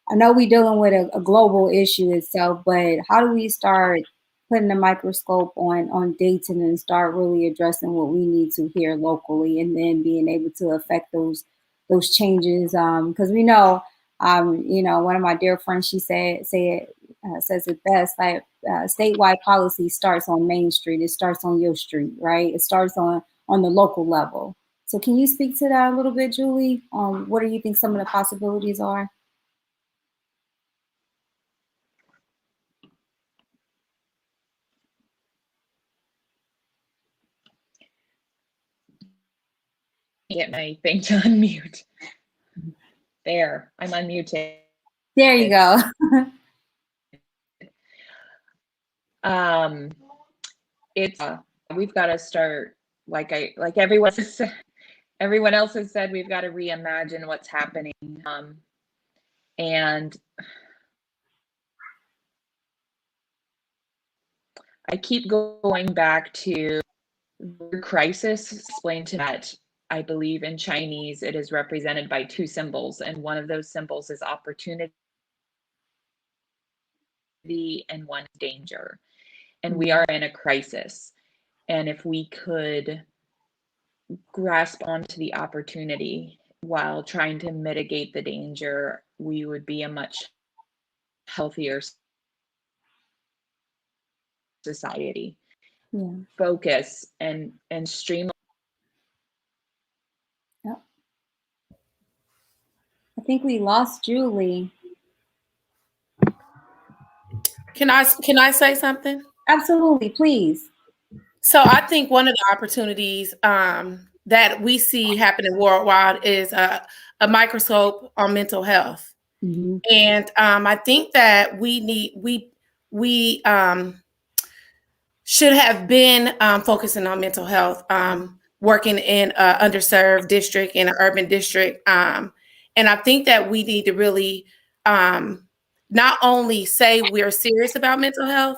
I know we're dealing with a global issue itself, but how do we start putting a microscope on Dayton and start really addressing what we need to here locally, and then being able to affect those changes? Because we know, one of my dear friends, she says it best, like statewide policy starts on Main Street. It starts on your street, right? It starts on the local level. So can you speak to that a little bit, Julie? What do you think some of the possibilities are? Get my thing to unmute. There, I'm unmuted. There you go. It's we've got to start like everyone else has said, we've got to reimagine what's happening. And I keep going back to the crisis. Explained to that. I believe in Chinese, it is represented by two symbols, and one of those symbols is opportunity and one danger. And we are in a crisis. And if we could grasp onto the opportunity while trying to mitigate the danger, we would be a much healthier society. Yeah. Focus and streamline. Yep. I think we lost Julie. Can I say something? Absolutely, please. So I think one of the opportunities that we see happening worldwide is a microscope on mental health. Mm-hmm. And I think that we should have been focusing on mental health, working in an underserved district, in an urban district. And I think that we need to really not only say we're serious about mental health,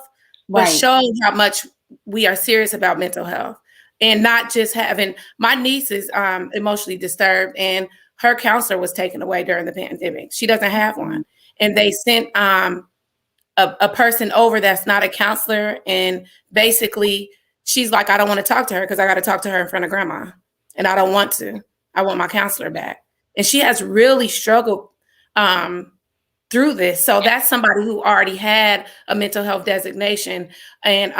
but showing how much we are serious about mental health, and not just having. My niece is emotionally disturbed, and her counselor was taken away during the pandemic. She doesn't have one, and they sent a person over that's not a counselor, and basically she's like, I don't want to talk to her because I got to talk to her in front of grandma, and I don't want to. I want my counselor back, and she has really struggled through this. So that's somebody who already had a mental health designation. And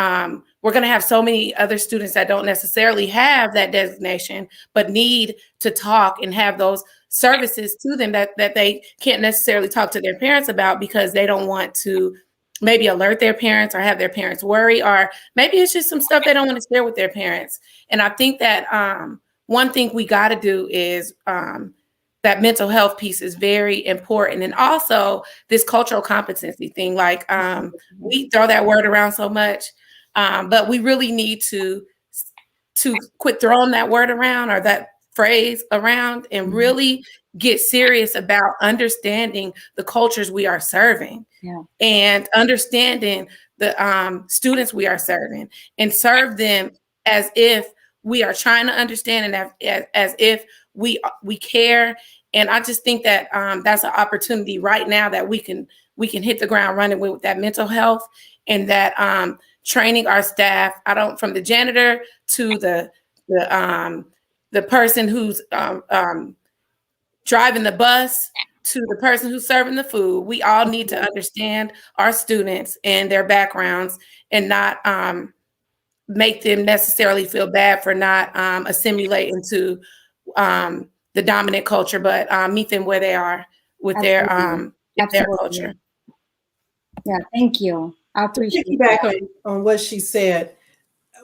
we're going to have so many other students that don't necessarily have that designation, but need to talk and have those services to them that they can't necessarily talk to their parents about because they don't want to maybe alert their parents or have their parents worry, or maybe it's just some stuff they don't want to share with their parents. And I think that one thing we got to do is that mental health piece is very important. And also this cultural competency thing, like we throw that word around so much, but we really need to quit throwing that word around or that phrase around and really get serious about understanding the cultures we are serving and understanding the students we are serving, and serve them as if we are trying to understand and as if we care. And I just think that that's an opportunity right now that we can hit the ground running with that mental health, and that training our staff. From the janitor to the person who's driving the bus to the person who's serving the food. We all need to understand our students and their backgrounds, and not make them necessarily feel bad for not assimilating to the dominant culture, but meet them where they are with their culture. Yeah, thank you. I appreciate to piggyback on what she said.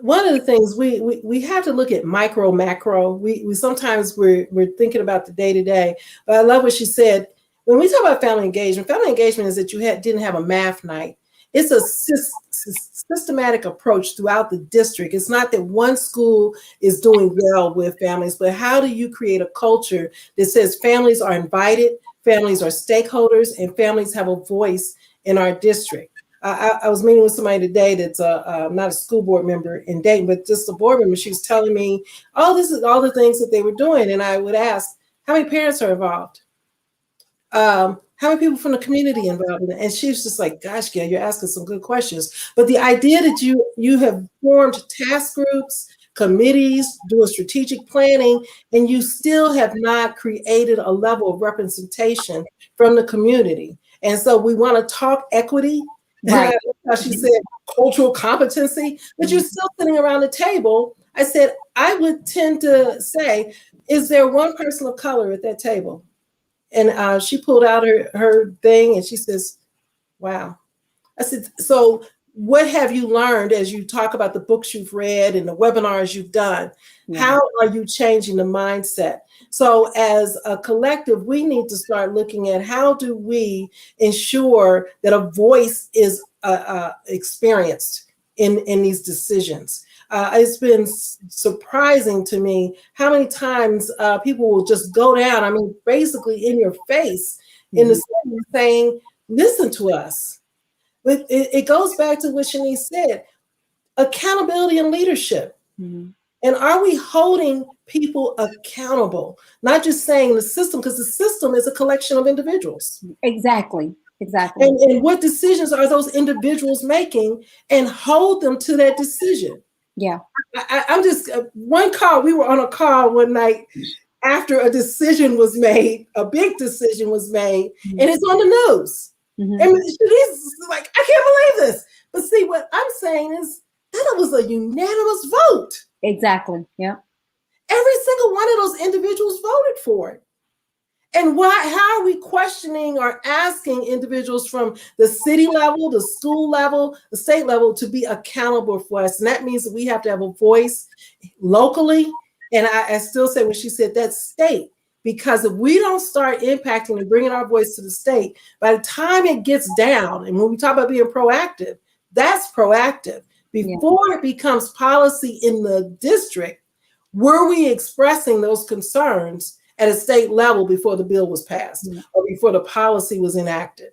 One of the things we have to look at micro, macro. We sometimes we're thinking about the day to day, but I love what she said. When we talk about family engagement is that you didn't have a math night. It's a systematic approach throughout the district. It's not that one school is doing well with families, but how do you create a culture that says families are invited, families are stakeholders, and families have a voice in our district? I was meeting with somebody today that's not a school board member in Dayton, but just a board member. She was telling me, this is all the things that they were doing. And I would ask, how many parents are involved? How many people from the community involved in it? And she was just like, gosh, Gail, you're asking some good questions. But the idea that you have formed task groups, committees, doing strategic planning, and you still have not created a level of representation from the community. And so we want to talk equity. Right. How she said cultural competency, but you're still sitting around the table. I said, I would tend to say, is there one person of color at that table? And she pulled out her thing and she says, wow. I said, so what have you learned as you talk about the books you've read and the webinars you've done? Yeah. How are you changing the mindset? So as a collective, we need to start looking at how do we ensure that a voice is experienced in these decisions. It's been surprising to me how many times people will just go down, basically in your face, in the city saying, listen to us. But it goes back to what Shenise said, accountability and leadership. Mm-hmm. And are we holding people accountable? Not just saying the system, because the system is a collection of individuals. Exactly. And what decisions are those individuals making, and hold them to that decision. Yeah. I'm just, we were on a call one night after a decision was made, a big decision was made, mm-hmm. and it's on the news. Mm-hmm. And Shenise like, I can't believe this. But see, what I'm saying is that it was a unanimous vote. Exactly. Yeah. Every single one of those individuals voted for it. And how are we questioning or asking individuals from the city level, the school level, the state level to be accountable for us? And that means that we have to have a voice locally. And I still say when she said that state, because if we don't start impacting and bringing our voice to the state, by the time it gets down, and when we talk about being proactive, that's proactive. Before it becomes policy in the district, were we expressing those concerns at a state level before the bill was passed or before the policy was enacted?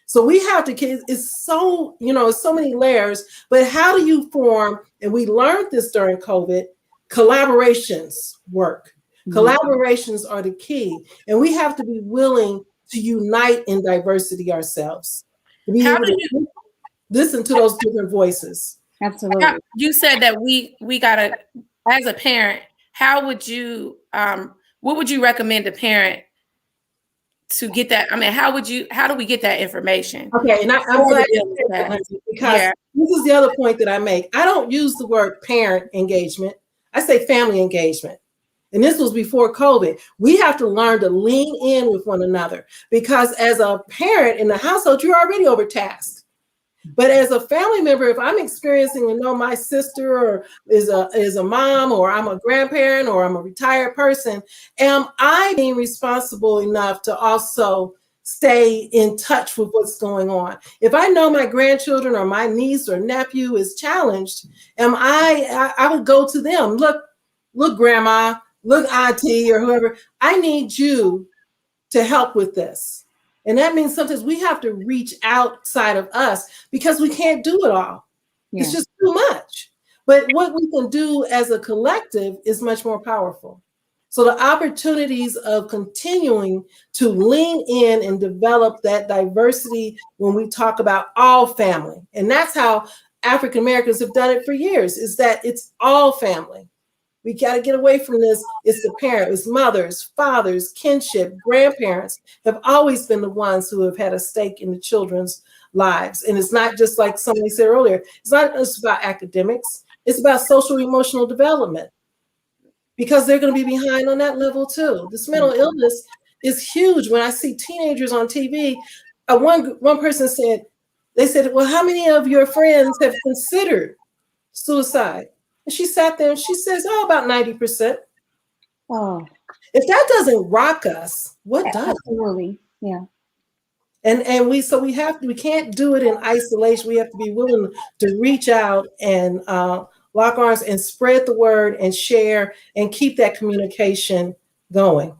So we have to, it's so, it's so many layers, but how do you form, and we learned this during COVID, collaborations work. Mm-hmm. Collaborations are the key. And we have to be willing to unite in diversity ourselves. To be able to listen to those different voices. Absolutely. You said that we gotta, as a parent, how would you, what would you recommend a parent to get that? How do we get that information? Okay, and I'm glad you said that, because this is the other point that I make. I don't use the word parent engagement. I say family engagement. And this was before COVID. We have to learn to lean in with one another, because as a parent in the household, you're already overtasked. But as a family member, if I'm experiencing to know my sister or is a mom, or I'm a grandparent, or I'm a retired person, am I being responsible enough to also stay in touch with what's going on? If I know my grandchildren or my niece or nephew is challenged, am I would go to them. Look, grandma, look, auntie, or whoever, I need you to help with this. And that means sometimes we have to reach outside of us because we can't do it all. Yeah. It's just too much. But what we can do as a collective is much more powerful. So the opportunities of continuing to lean in and develop that diversity when we talk about all family. And that's how African Americans have done it for years, is that it's all family. We got to get away from this. It's the parents, it's mothers, fathers, kinship, grandparents have always been the ones who have had a stake in the children's lives. And it's not just like somebody said earlier, it's not just about academics, it's about social emotional development, because they're going to be behind on that level too. This mental illness is huge. When I see teenagers on TV, one person said, well, how many of your friends have considered suicide? And she sat there and she says, about 90%. Oh. If that doesn't rock us, what does? Absolutely. Yeah. And we can't do it in isolation. We have to be willing to reach out and lock arms and spread the word and share and keep that communication going.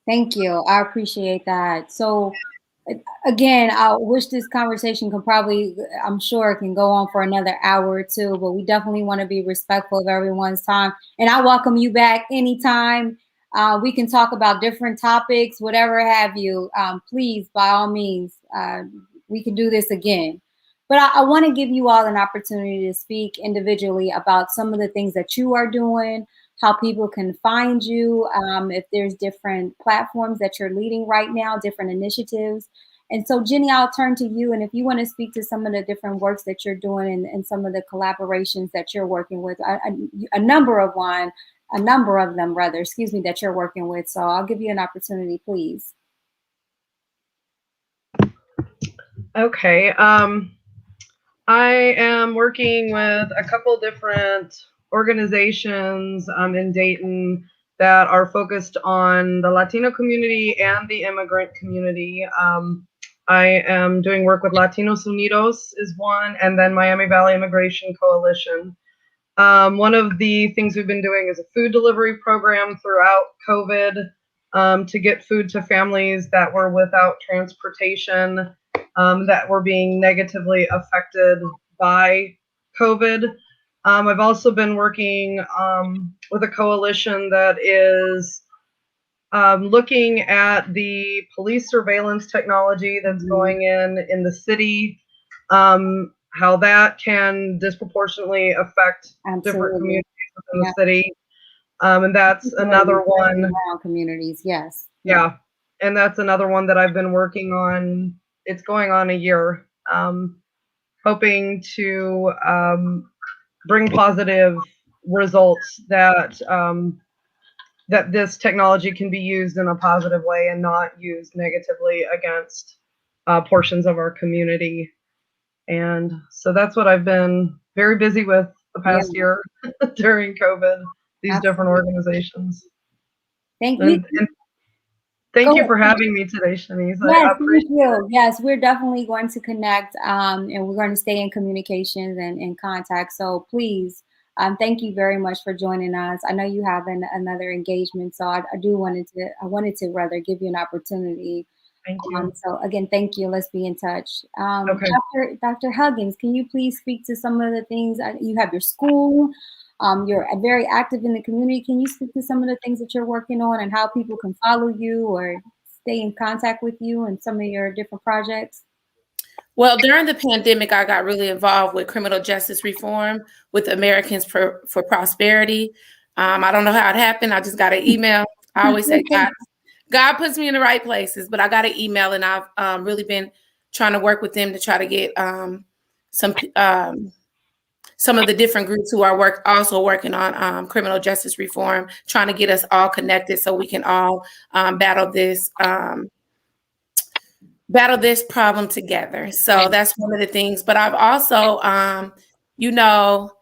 Thank you. I appreciate that. So again, I wish this conversation could I'm sure it can go on for another hour or two, but we definitely want to be respectful of everyone's time. And I welcome you back anytime. We can talk about different topics, whatever have you. Please, by all means, we can do this again. But I want to give you all an opportunity to speak individually about some of the things that you are doing, how people can find you, if there's different platforms that you're leading right now, different initiatives. And so, Jennie, I'll turn to you. And if you want to speak to some of the different works that you're doing and some of the collaborations that you're working with, a number of them, that you're working with. So I'll give you an opportunity, please. Okay. I am working with a couple different organizations in Dayton that are focused on the Latino community and the immigrant community. I am doing work with Latinos Unidos is one, and then Miami Valley Immigration Coalition. One of the things we've been doing is a food delivery program throughout COVID to get food to families that were without transportation, that were being negatively affected by COVID. I've also been working with a coalition that is looking at the police surveillance technology that's going in the city, how that can disproportionately affect different communities within the city. And that's another one. Communities, yes. Yeah. And that's another one that I've been working on. It's going on a year, hoping to bring positive results that that this technology can be used in a positive way and not used negatively against portions of our community. And so that's what I've been very busy with the past year during COVID, these different organizations. Thank you. And thank you for having me today, Shenise. Yes, thank you. Yes, we're definitely going to connect and we're going to stay in communications and in contact. So please, thank you very much for joining us. I know you have another engagement, so I wanted to rather give you an opportunity. Thank you. So again, thank you. Let's be in touch. Okay. Dr. Huggins, can you please speak to some of the things? You have your school. You're very active in the community. Can you speak to some of the things that you're working on and how people can follow you or stay in contact with you and some of your different projects? Well, during the pandemic, I got really involved with criminal justice reform with Americans for Prosperity. I don't know how it happened. I just got an email. I always say God puts me in the right places, but I got an email and I've really been trying to work with them to try to get some of the different groups who are also working on criminal justice reform, trying to get us all connected so we can all battle this battle this problem together. So that's one of the things. But I've also, you know,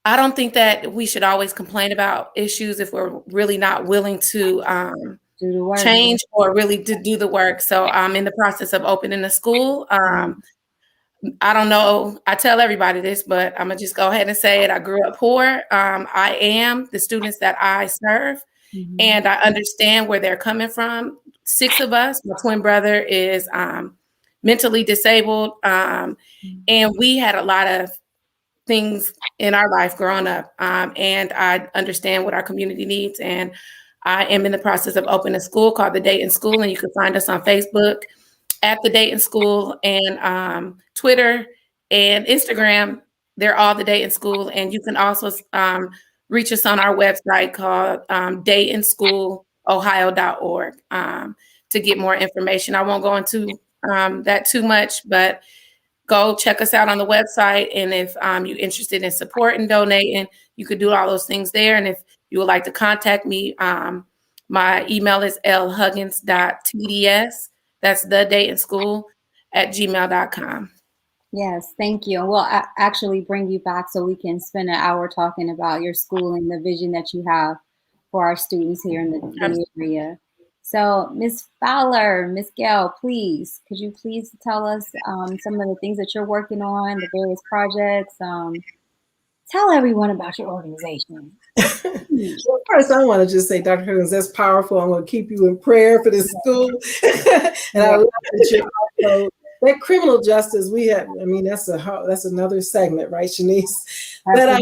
I don't think that we should always complain about issues if we're really not willing to Do the work. change or really to do the work. So I'm in the process of opening a school. I don't know. I tell everybody this, but I'm gonna just go ahead and say it. I grew up poor. I am the students that I serve, and I understand where they're coming from. 6 of us. My twin brother is mentally disabled, and we had a lot of things in our life growing up, and I understand what our community needs. And I am in the process of opening a school called the Dayton School, and you can find us on Facebook at the Dayton School, and Twitter and Instagram. They're all the Dayton School, and you can also reach us on our website called DaytonSchoolOhio.org to get more information. I won't go into that too much, but go check us out on the website. And if you're interested in supporting, donating, you could do all those things there. And if you would like to contact me, my email is lhuggins.tds. That's the Dayton School @gmail.com. Yes, thank you. We'll actually bring you back so we can spend an hour talking about your school and the vision that you have for our students here in the area. So, Ms. Fowler, Ms. Gail, please, could you please tell us some of the things that you're working on, the various projects? Tell everyone about your organization. Well, first, I want to just say, Dr. Huggins, that's powerful. I'm going to keep you in prayer for this school. And I love that you're also, that criminal justice we have. I mean, that's another segment, right, Shenise? But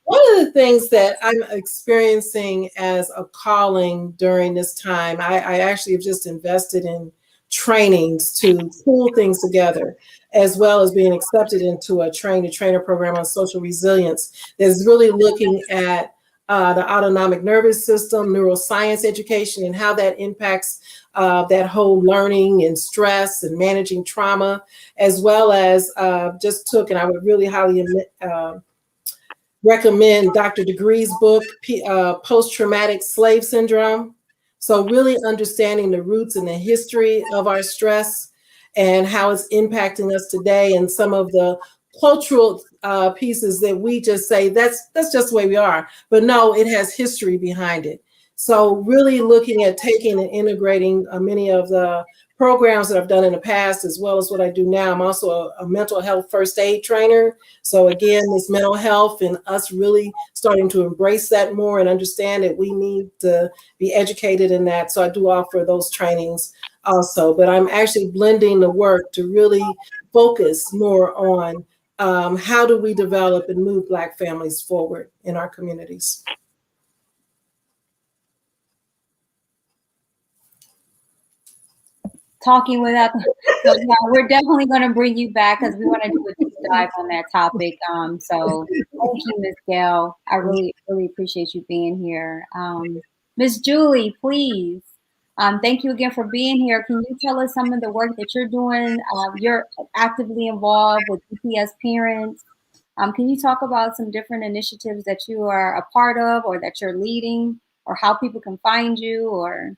one of the things that I'm experiencing as a calling during this time, I actually have just invested in trainings to pull things together, as well as being accepted into a train-to-trainer program on social resilience that's really looking at the autonomic nervous system, neuroscience education, and how that impacts that whole learning and stress and managing trauma, as well as and I would really highly recommend Dr. Degree's book, Post-Traumatic Slave Syndrome. So really understanding the roots and the history of our stress and how it's impacting us today, and some of the cultural pieces that we just say, that's just the way we are. But no, it has history behind it. So really looking at taking and integrating many of the programs that I've done in the past, as well as what I do now. I'm also a mental health first aid trainer. So again, this mental health and us really starting to embrace that more and understand that we need to be educated in that. So I do offer those trainings also, but I'm actually blending the work to really focus more on how do we develop and move Black families forward in our communities. Talking without, so yeah, we're definitely going to bring you back because we want to do a deep dive on that topic. So thank you, Ms. Gail. I really, really appreciate you being here. Ms. Julie, please. Thank you again for being here. Can you tell us some of the work that you're doing? You're actively involved with DPS Parents. Can you talk about some different initiatives that you are a part of or that you're leading, or how people can find you, or?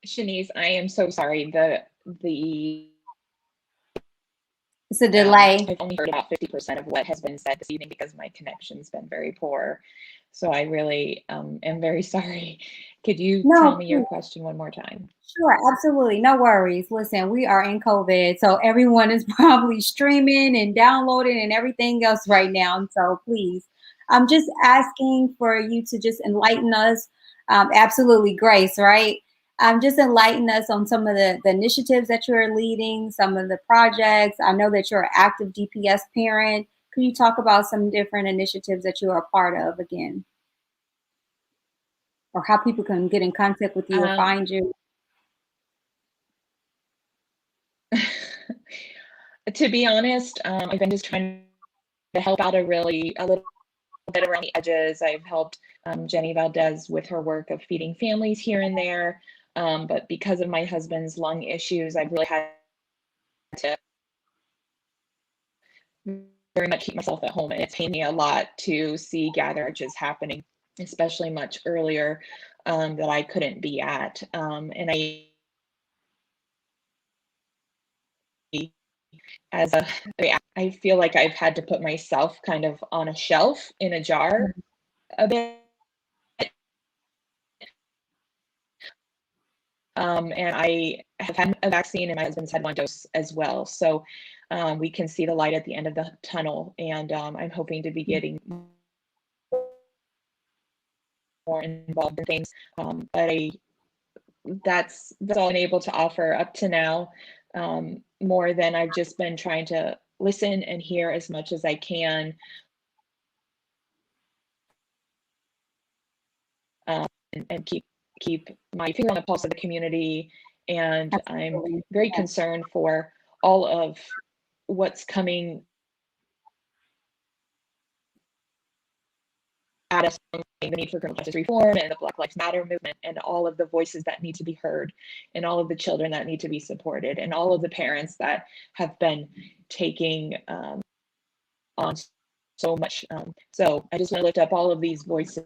Shenise, I am so sorry. It's a delay. I've only heard about 50% of what has been said this evening because my connection's been very poor. So I really am very sorry. Could you tell me your question one more time? Sure, absolutely. No worries. Listen, we are in COVID, so everyone is probably streaming and downloading and everything else right now. So please, I'm just asking for you to just enlighten us. Absolutely, Grace, right? Just enlighten us on some of the initiatives that you're leading, some of the projects. I know that you're an active DPS parent. Could you talk about some different initiatives that you are a part of again? Or how people can get in contact with you or find you? To be honest, I've been just trying to help out a little bit around the edges. I've helped Jennie Valdez with her work of feeding families here and there. But because of my husband's lung issues, I've really had to very much keep myself at home, and it's pained me a lot to see gatherings happening, especially much earlier, that I couldn't be at. And I feel like I've had to put myself kind of on a shelf in a jar a bit. And I have had a vaccine, and my husband's had one dose as well. So we can see the light at the end of the tunnel, and I'm hoping to be getting more involved in things. But that's all I'm able to offer up to now, more than I've just been trying to listen and hear as much as I can. And keep my finger on the pulse of the community. And Absolutely. I'm very concerned for all of what's coming at us, the need for criminal justice reform and the Black Lives Matter movement, and all of the voices that need to be heard, and all of the children that need to be supported, and all of the parents that have been taking on so much. So I just want to lift up all of these voices,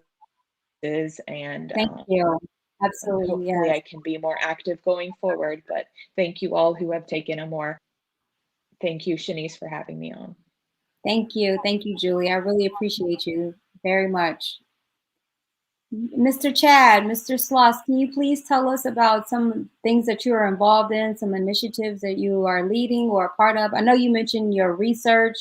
and Thank you. Absolutely. hopefully Yes. I can be more active going forward. But thank you all who have taken thank you, Shenise, for having me on. Thank you. Thank you, Julie. I really appreciate you very much. Mr. Chad, Mr. Sloss, can you please tell us about some things that you are involved in, some initiatives that you are leading or a part of? I know you mentioned your research.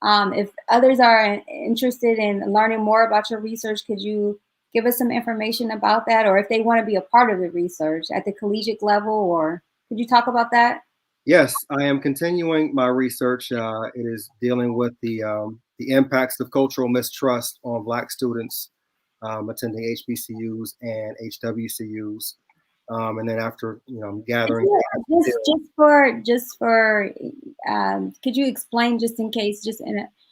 If others are interested in learning more about your research, could you give us some information about that? Or if they want to be a part of the research at the collegiate level, or could you talk about that? Yes, I am continuing my research. It is dealing with the impacts of cultural mistrust on Black students attending HBCUs and HWCUs. And then after, I'm gathering. Just for, could you explain, just in case,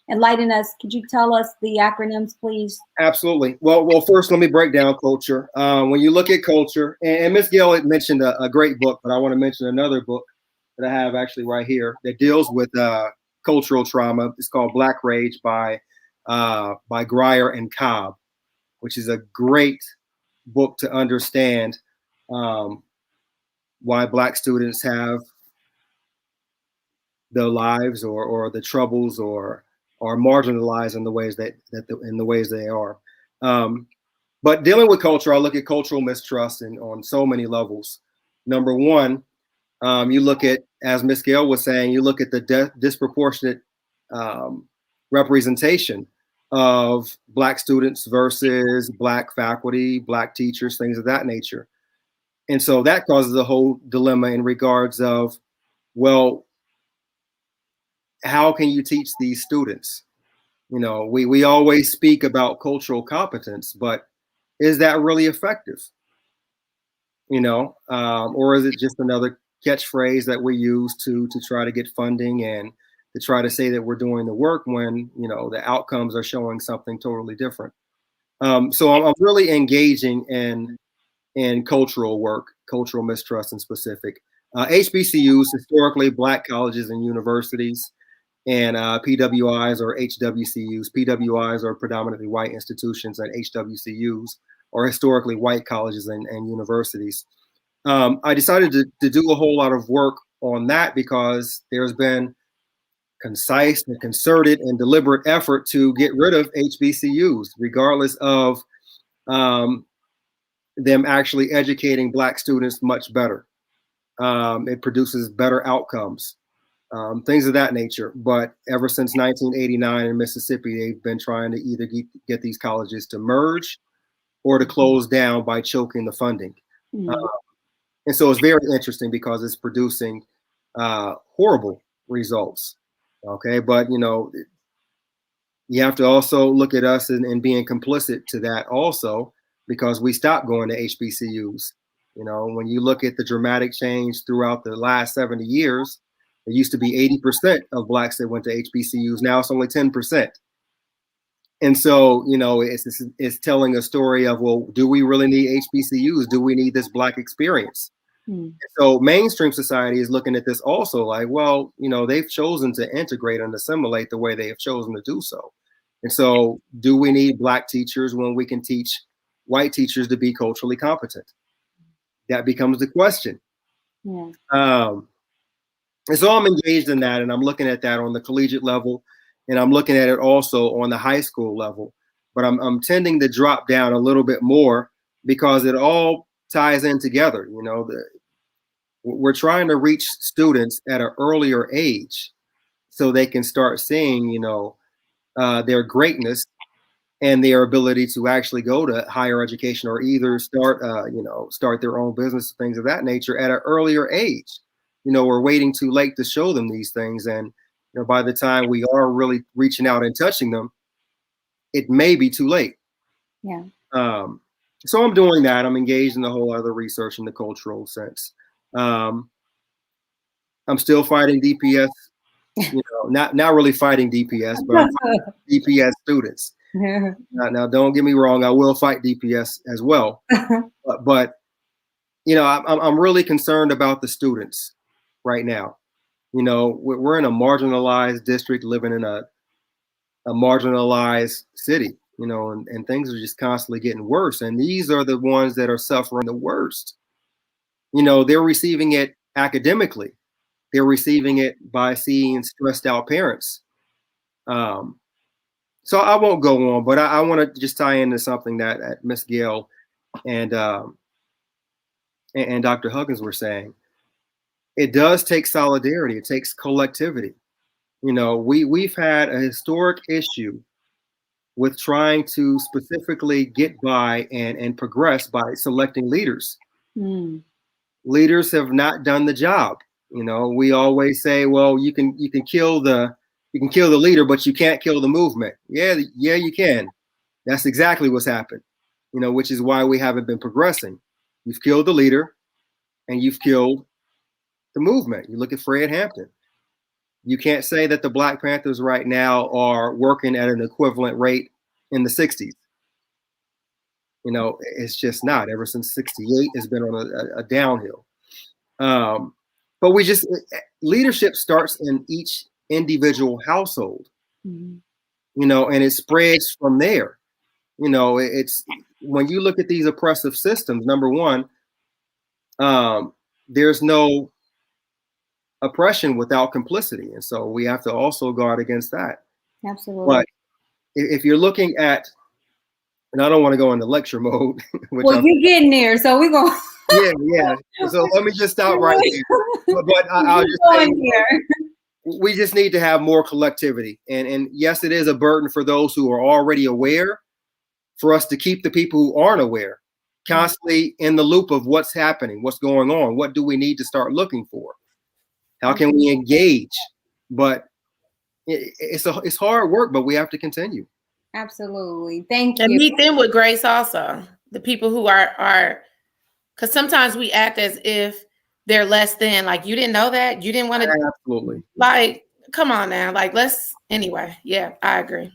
enlighten us? Could you tell us the acronyms, please? Absolutely. Well, first, let me break down culture. When you look at culture, and Ms. Gail had mentioned a great book, but I want to mention another book that I have actually right here that deals with cultural trauma. It's called Blaqsage by Grier and Cobb, which is a great book to understand why Black students have their lives or the troubles or are marginalized in the ways in the ways they are. But dealing with culture, I look at cultural mistrust on so many levels. Number one, you look at, as Ms. Gail was saying, you look at the disproportionate representation of Black students versus Black faculty, Black teachers, things of that nature. And so that causes a whole dilemma in regards of, well, how can you teach these students? We always speak about cultural competence, but is that really effective? Or is it just another catchphrase that we use to try to get funding and to try to say that we're doing the work when, the outcomes are showing something totally different. So I'm really engaging in cultural work, cultural mistrust in specific. HBCUs, historically Black colleges and universities, and PWIs or HWCUs. PWIs are predominantly white institutions, and HWCUs are historically white colleges and universities. I decided to do a whole lot of work on that because there's been concise and concerted and deliberate effort to get rid of HBCUs, regardless of them actually educating Black students much better. It produces better outcomes, things of that nature. But ever since 1989 in Mississippi, they've been trying to either get these colleges to merge or to close down by choking the funding. Mm-hmm. And so it's very interesting because it's producing horrible results. Okay, but you have to also look at us and being complicit to that also, because we stopped going to HBCUs. When you look at the dramatic change throughout the last 70 years, it used to be 80% of Blacks that went to HBCUs. Now it's only 10%. And so, it's telling a story of, well, do we really need HBCUs? Do we need this Black experience? So mainstream society is looking at this also like, well, they've chosen to integrate and assimilate the way they have chosen to do so. And so do we need Black teachers when we can teach white teachers to be culturally competent? That becomes the question. Yeah. And so I'm engaged in that, and I'm looking at that on the collegiate level, and I'm looking at it also on the high school level. But I'm tending to drop down a little bit more because it all ties in together. We're trying to reach students at an earlier age so they can start seeing, their greatness and their ability to actually go to higher education or either start their own business, things of that nature at an earlier age. We're waiting too late to show them these things. And by the time we are really reaching out and touching them, it may be too late. Yeah. So I'm doing that. I'm engaged in the whole other research in the cultural sense. I'm still fighting DPS, not really fighting DPS, but I'm fighting DPS students. Now, don't get me wrong, I will fight DPS as well. but I'm really concerned about the students right now. We're in a marginalized district, living in a marginalized city, and things are just constantly getting worse. And these are the ones that are suffering the worst. They're receiving it academically. They're receiving it by seeing stressed out parents. So I won't go on, but I want to just tie into something that Miss Gail and Dr. Huggins were saying. It does take solidarity. It takes collectivity. We've had a historic issue with trying to specifically get by and progress by selecting leaders. Leaders have not done the job. We always say, well, you can kill the leader, but you can't kill the movement. Yeah, you can. That's exactly what's happened. Which is why we haven't been progressing. You've killed the leader, and you've killed the movement. You look at Fred Hampton. You can't say that the Black Panthers right now are working at an equivalent rate in the 60s. It's just not. Ever since 68, it's been on a downhill. But leadership starts in each individual household, and it spreads from there. It's when you look at these oppressive systems, number one, there's no oppression without complicity. And so we have to also guard against that. Absolutely. But if you're looking at, and I don't want to go into lecture mode. Well, you're getting there, so we're going. Yeah. So let me just stop right here. But I'll just say, we just need to have more collectivity. And yes, it is a burden for those who are already aware, for us to keep the people who aren't aware constantly in the loop of what's happening, what's going on, what do we need to start looking for? How can we engage? But it's hard work, but we have to continue. Absolutely. Thank you. And meet them with grace also. The people who are, because sometimes we act as if they're less than, like, you didn't know that? You didn't want to? Absolutely. Like, come on now. Like, anyway. Yeah, I agree.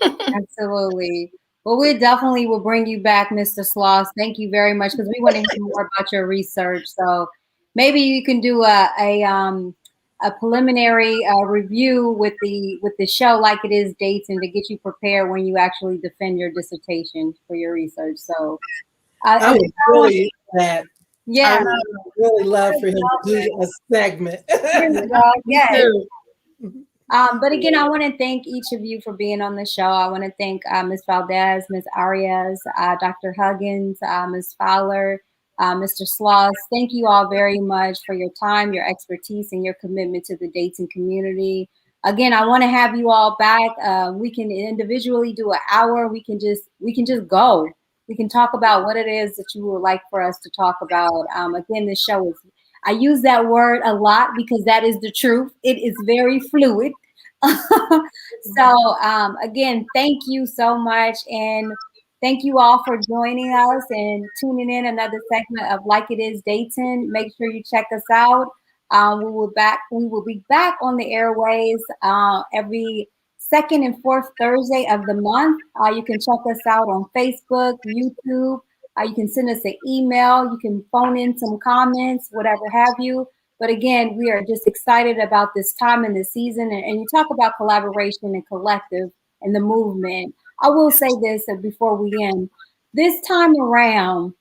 Absolutely. Well, we definitely will bring you back, Mr. Sloss. Thank you very much, because we want to hear more about your research. So maybe you can do a preliminary review with the show Like It Is Dayton to get you prepared when you actually defend your dissertation for your research. So I would really that. Yeah, I would really love for him to do a segment. Yeah. But again, I want to thank each of you for being on the show. I want to thank Ms. Valdez, Ms. Aries, Dr. Huggins, Ms. Fowler, Mr. Sloss. Thank you all very much for your time, your expertise, and your commitment to the Dayton community. Again, I want to have you all back. We can individually do an hour. We can just go. We can talk about what it is that you would like for us to talk about. Again, this show is, I use that word a lot because that is the truth. It is very fluid. So again, thank you so much. And thank you all for joining us and tuning in another segment of Like It Is Dayton. Make sure you check us out. We will be back on the airways every second and fourth Thursday of the month. You can check us out on Facebook, YouTube, You can send us an email. You can phone in some comments, whatever have you. But again, we are just excited about this time in the season. And you talk about collaboration and collective and the movement. I will say this before we end. This time around,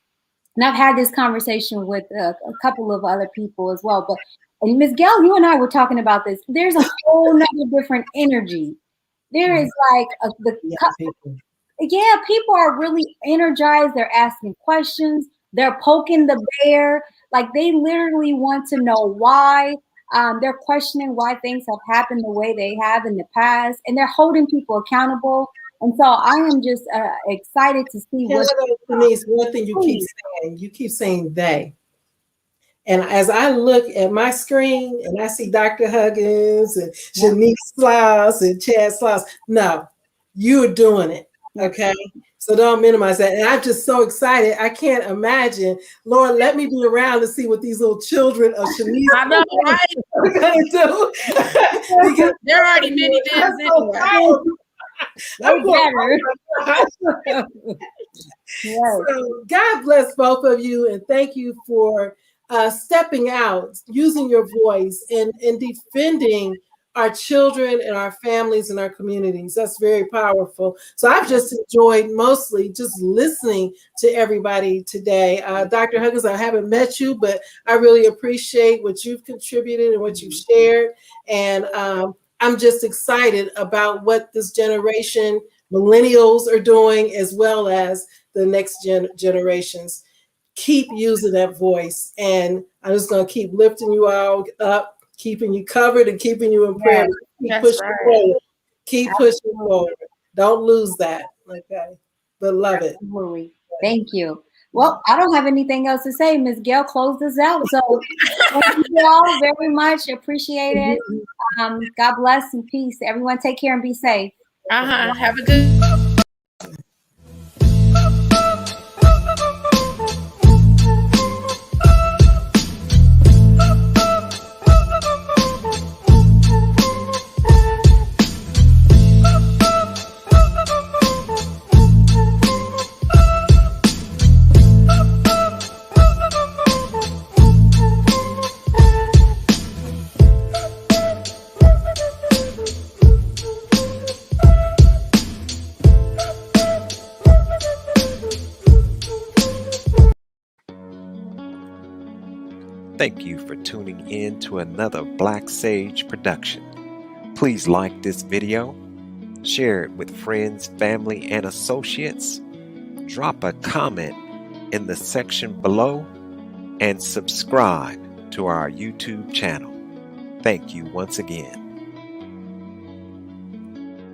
and I've had this conversation with a couple of other people as well, but and Ms. Gail, you and I were talking about this. There's a whole nother different energy. There is like people are really energized. They're asking questions. They're poking the bear. Like they literally want to know why. They're questioning why things have happened the way they have in the past, and they're holding people accountable. And so I am just excited to see what. Denise, one thing you keep saying they. And as I look at my screen and I see Dr. Huggins and Shenise Sloss and Chad Sloss, no, you're doing it, okay? So don't minimize that. And I'm just so excited. I can't imagine. Lord, let me be around to see what these little children of Shenise I know, right? are going to do. Because they're already many days anyway. So God bless both of you, and thank you for stepping out, using your voice, and defending our children and our families and our communities. That's very powerful. So I've just enjoyed mostly just listening to everybody today. Dr. Huggins, I haven't met you, but I really appreciate what you've contributed and what you've shared. And I'm just excited about what this generation, millennials, are doing, as well as the next generations. Keep using that voice. And I'm just going to keep lifting you all up, keeping you covered and keeping you in prayer. Keep pushing forward. Keep pushing forward. Don't lose that. Okay. But love it. Absolutely. Thank you. Well, I don't have anything else to say. Ms. Gail closed us out. So thank you all very much. Appreciate it. God bless and peace. Everyone take care and be safe. Have a good. Thank you for tuning in to another Blaqsage production. Please like this video, share it with friends, family, and associates. Drop a comment in the section below and subscribe to our YouTube channel. Thank you once again.